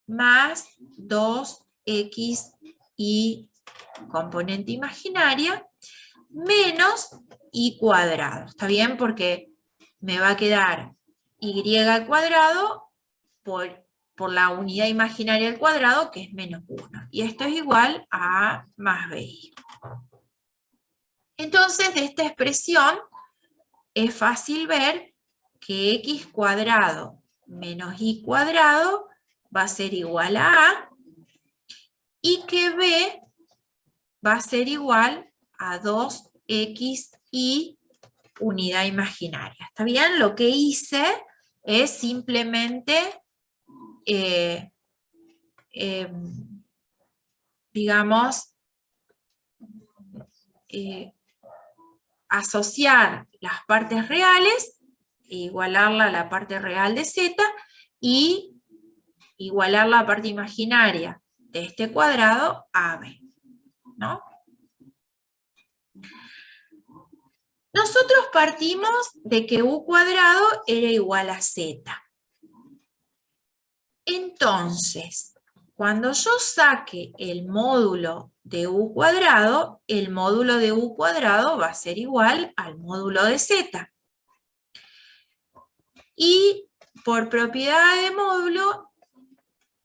más 2x y componente imaginaria menos y cuadrado. ¿Está bien? Porque me va a quedar y al cuadrado por la unidad imaginaria al cuadrado, que es menos 1. Y esto es igual a más bi. Entonces, de esta expresión es fácil ver que x cuadrado menos y cuadrado va a ser igual a y que b va a ser igual a 2x y unidad imaginaria. ¿Está bien? Lo que hice es simplemente, digamos, asociar las partes reales, igualarla a la parte real de z y igualar la parte imaginaria de este cuadrado a b, ¿no? Nosotros partimos de que u cuadrado era igual a z. Entonces, cuando yo saque el módulo de u cuadrado, el módulo de u cuadrado va a ser igual al módulo de z. Y por propiedad de módulo,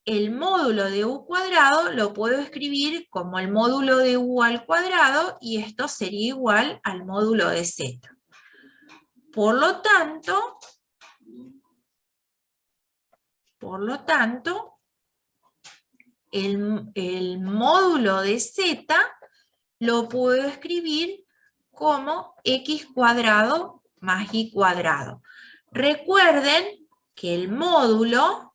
el módulo de u cuadrado lo puedo escribir como el módulo de u al cuadrado y esto sería igual al módulo de z. Por lo tanto, el módulo de z lo puedo escribir como x cuadrado más y cuadrado. Recuerden que el módulo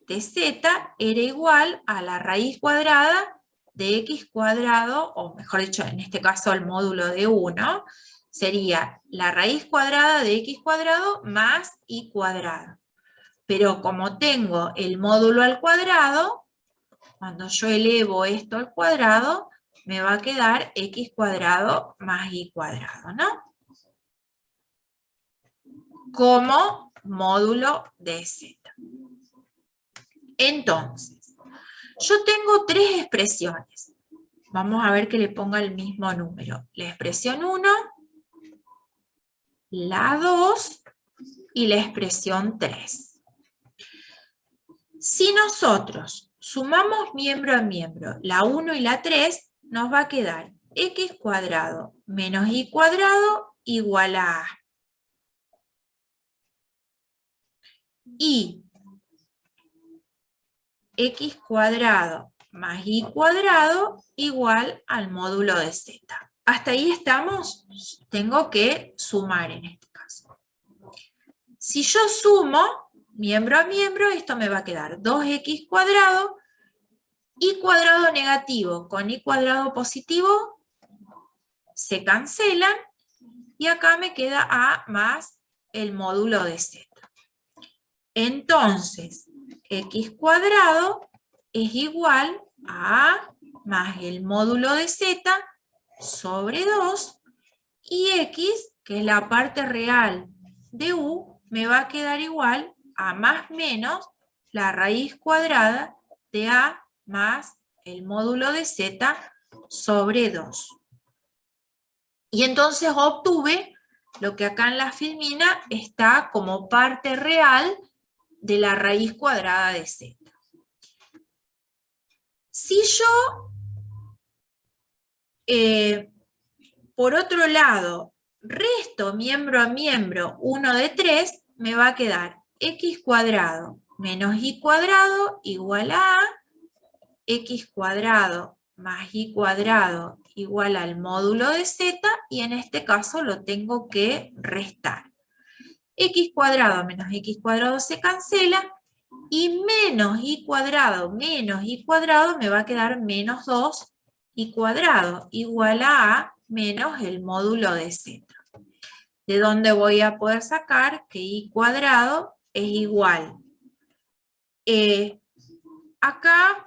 de z era igual a la raíz cuadrada de x cuadrado, o mejor dicho, en este caso el módulo de 1, sería la raíz cuadrada de x cuadrado más y cuadrado. Pero como tengo el módulo al cuadrado, cuando yo elevo esto al cuadrado, me va a quedar x cuadrado más y cuadrado, ¿no? Como módulo de z. Entonces, yo tengo tres expresiones. Vamos a ver que le ponga el mismo número. La expresión 1, la 2 y la expresión 3. Si nosotros sumamos miembro a miembro, la 1 y la 3, nos va a quedar x cuadrado menos y cuadrado igual a a. Y x cuadrado más y cuadrado igual al módulo de z. ¿Hasta ahí estamos? Tengo que sumar en este caso. Si yo sumo miembro a miembro, esto me va a quedar 2x cuadrado, y cuadrado negativo con y cuadrado positivo se cancelan, y acá me queda a más el módulo de z. Entonces, x cuadrado es igual a a más el módulo de z sobre 2, y x, que es la parte real de u, me va a quedar igual a más menos la raíz cuadrada de a más el módulo de z sobre 2. Y entonces obtuve lo que acá en la filmina está como parte real de la raíz cuadrada de z. Si yo, por otro lado, resto miembro a miembro 1 de 3, me va a quedar x cuadrado menos y cuadrado igual a x cuadrado más y cuadrado igual al módulo de z, y en este caso lo tengo que restar. X cuadrado menos x cuadrado se cancela, y menos y cuadrado me va a quedar menos 2 y cuadrado igual a menos el módulo de z. De donde voy a poder sacar que y cuadrado es igual. Acá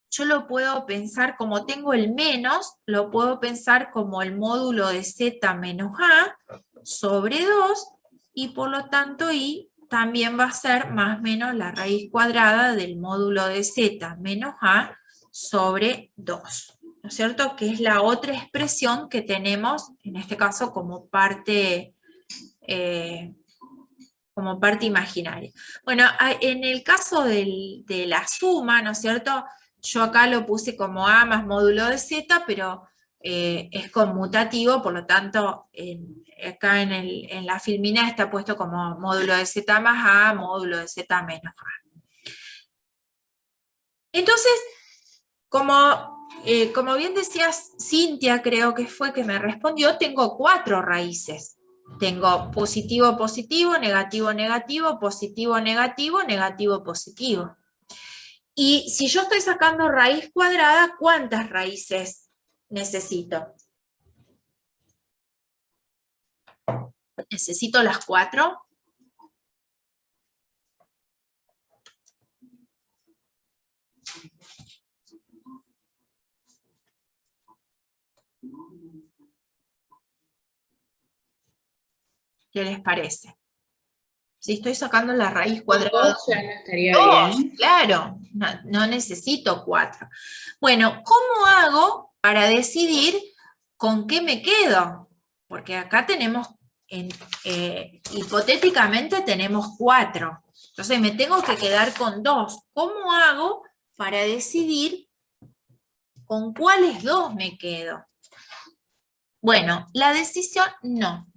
yo lo puedo pensar, como tengo el menos, lo puedo pensar como el módulo de z menos a sobre 2, y por lo tanto y también va a ser más o menos la raíz cuadrada del módulo de z menos a sobre 2, ¿no es cierto? Que es la otra expresión que tenemos, en este caso, como parte imaginaria. Bueno, en el caso de la suma, ¿no es cierto? Yo acá lo puse como a más módulo de z, pero es conmutativo, por lo tanto, acá en la filmina está puesto como módulo de z más a, módulo de z menos a. Entonces, como bien decía Cintia, creo que fue que me respondió, tengo 4 raíces. Tengo positivo, positivo, negativo, negativo, positivo, negativo, negativo, positivo. Y si yo estoy sacando raíz cuadrada, ¿cuántas raíces necesito? ¿Necesito las 4? ¿Qué les parece? Si estoy sacando la raíz cuadrada. 2 ya no estaría 2, bien. claro, no necesito 4. Bueno, ¿cómo hago para decidir con qué me quedo? Porque acá tenemos, hipotéticamente tenemos 4. Entonces me tengo que quedar con 2. ¿Cómo hago para decidir con cuáles 2 me quedo? Bueno, la decisión no.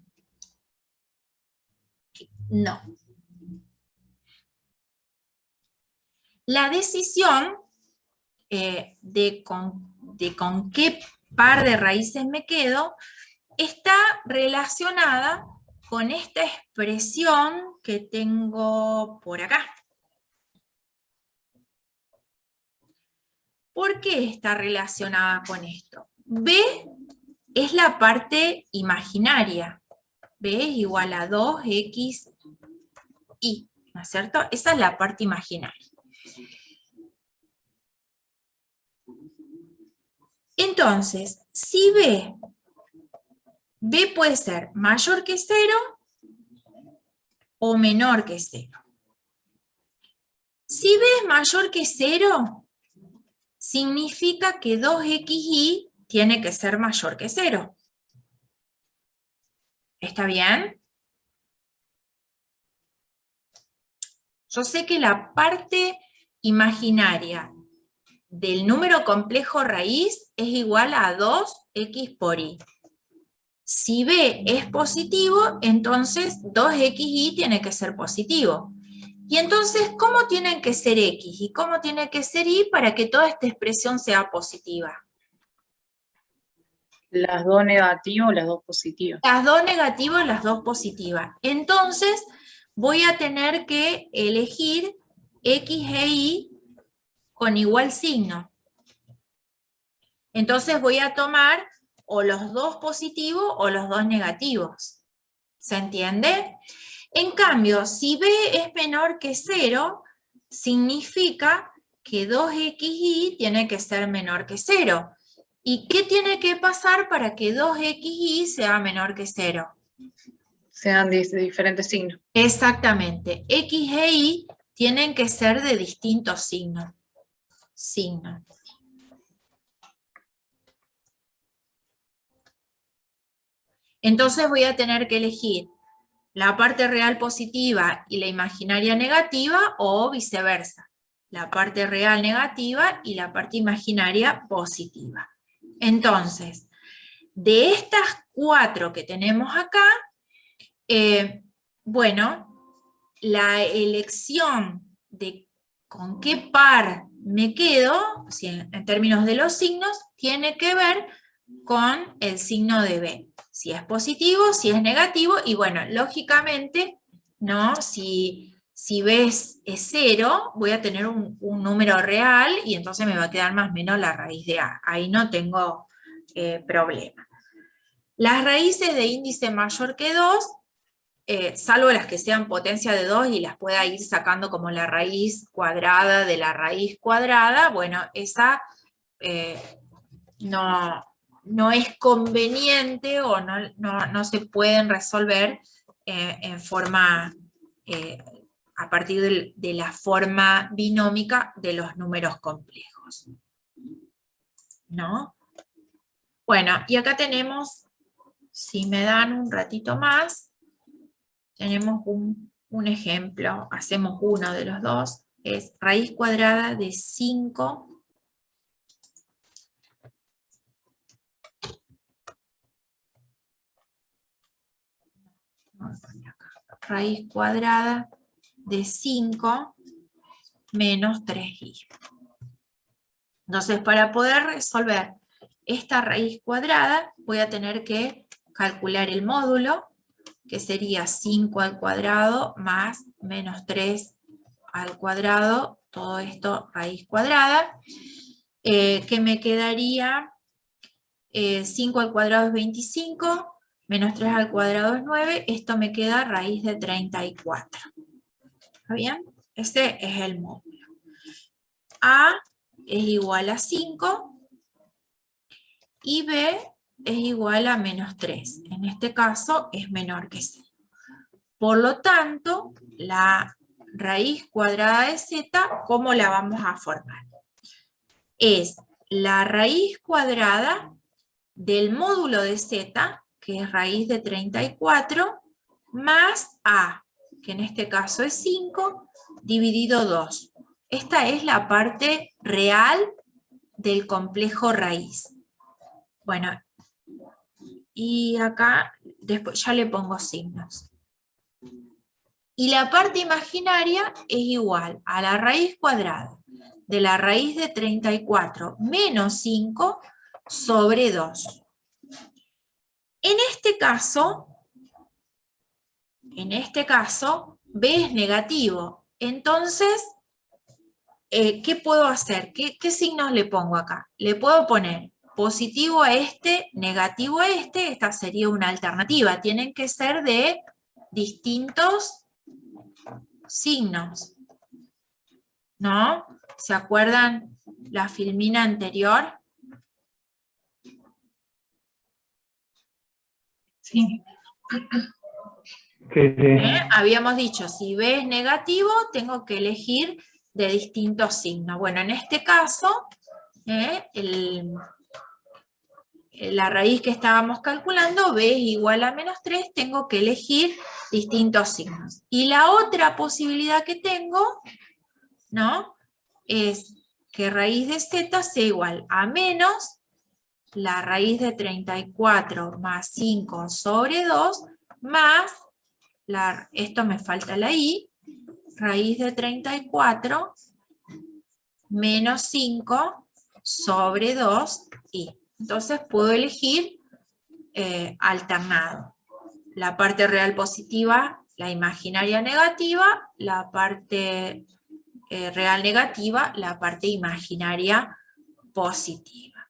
No. La decisión de con qué par de raíces me quedo está relacionada con esta expresión que tengo por acá. ¿Por qué está relacionada con esto? B es la parte imaginaria. B es igual a 2xy, ¿no es cierto? Esa es la parte imaginaria. Entonces, si B puede ser mayor que 0 o menor que 0. Si B es mayor que 0, significa que 2xy tiene que ser mayor que 0. ¿Está bien? Yo sé que la parte imaginaria del número complejo raíz es igual a 2x por y. Si B es positivo, entonces 2xy tiene que ser positivo. Y entonces, ¿cómo tienen que ser x y cómo tiene que ser y para que toda esta expresión sea positiva? Las 2 negativas o las 2 positivas. Las 2 negativas, las 2 positivas. Entonces, voy a tener que elegir x e y con igual signo. Entonces voy a tomar o los 2 positivos o los 2 negativos. ¿Se entiende? En cambio, si B es menor que 0, significa que 2xy tiene que ser menor que 0. ¿Y qué tiene que pasar para que 2xy sea menor que 0? Sean de diferentes signos. Exactamente. X e y tienen que ser de distintos signos. Entonces voy a tener que elegir la parte real positiva y la imaginaria negativa o viceversa. La parte real negativa y la parte imaginaria positiva. Entonces, de estas 4 que tenemos acá, bueno, la elección de con qué par me quedo, en términos de los signos, tiene que ver con el signo de B. Si es positivo, si es negativo, y bueno, lógicamente, ¿no? Si B es 0, voy a tener un número real y entonces me va a quedar más o menos la raíz de A. Ahí no tengo problema. Las raíces de índice mayor que 2, salvo las que sean potencia de 2 y las pueda ir sacando como la raíz cuadrada de la raíz cuadrada, bueno, esa no es conveniente o no se pueden resolver en forma a partir de la forma binómica de los números complejos. ¿No? Bueno, y acá tenemos, si me dan un ratito más, tenemos un ejemplo, hacemos uno de los dos, es raíz cuadrada de 5 raíz cuadrada de 5 menos 3i. Entonces, para poder resolver esta raíz cuadrada, voy a tener que calcular el módulo, que sería 5 al cuadrado más menos 3 al cuadrado, todo esto raíz cuadrada, que me quedaría 5 al cuadrado es 25, menos 3 al cuadrado es 9, esto me queda raíz de 34. ¿Está bien? Ese es el módulo. A es igual a 5 y B es igual a menos 3. En este caso es menor que C. Por lo tanto, la raíz cuadrada de z, ¿cómo la vamos a formar? Es la raíz cuadrada del módulo de z, que es raíz de 34, más a, que en este caso es 5, dividido 2. Esta es la parte real del complejo raíz. Bueno, y acá después ya le pongo signos. Y la parte imaginaria es igual a la raíz cuadrada de la raíz de 34 menos 5 sobre 2. En este caso, B es negativo. Entonces, ¿qué puedo hacer? ¿Qué signos le pongo acá? Le puedo poner positivo a este, negativo a este. Esta sería una alternativa. Tienen que ser de distintos signos, ¿no? ¿Se acuerdan la filmina anterior? Sí. Sí, sí. Habíamos dicho, si B es negativo, tengo que elegir de distintos signos. Bueno, en este caso, la raíz que estábamos calculando, B es igual a menos 3, tengo que elegir distintos signos. Y la otra posibilidad que tengo, ¿no?, es que raíz de z sea igual a menos la raíz de 34 más 5 sobre 2 más, esto me falta la i, raíz de 34 menos 5 sobre 2i. Entonces puedo elegir alternado. La parte real positiva, la imaginaria negativa, la parte real negativa, la parte imaginaria positiva.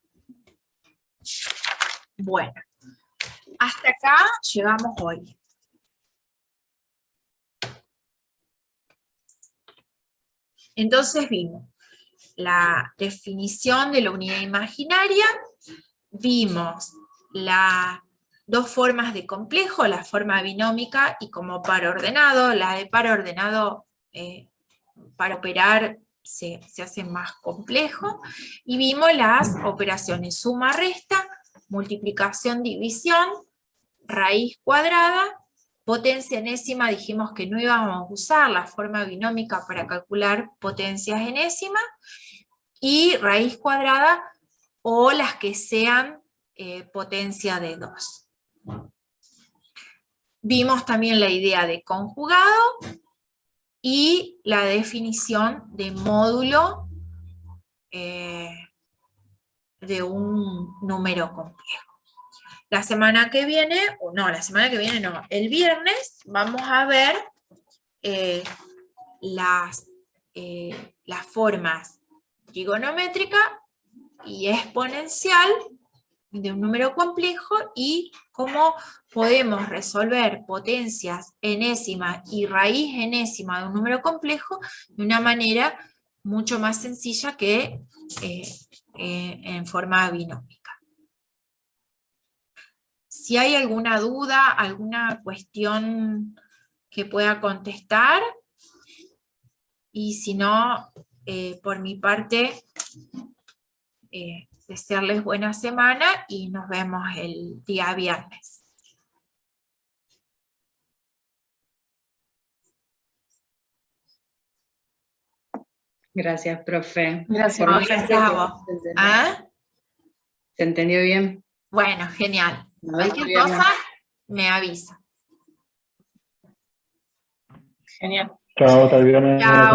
Bueno, hasta acá llegamos hoy. Entonces vimos la definición de la unidad imaginaria, vimos las dos formas de complejo, la forma binómica y como par ordenado. La de par ordenado para operar se hace más complejo, y vimos las operaciones suma, resta, multiplicación, división, raíz cuadrada, potencia enésima. Dijimos que no íbamos a usar la forma binómica para calcular potencias enésimas, y raíz cuadrada o las que sean potencia de 2. Vimos también la idea de conjugado y la definición de módulo de un número complejo. La semana que viene, el viernes vamos a ver las formas trigonométrica y exponencial de un número complejo y cómo podemos resolver potencias enésimas y raíz enésima de un número complejo de una manera mucho más sencilla que en forma binómica. Si hay alguna duda, alguna cuestión que pueda contestar, Y si no, por mi parte, desearles buena semana y nos vemos el día viernes. Gracias, profe. Gracias, Por No, mi gracias parte, a vos. ¿Ah? ¿se entendió bien? Bueno, genial. Nos vemos Cualquier bien. cosa, me avisa. Genial. Chao, hasta el viernes. Chao.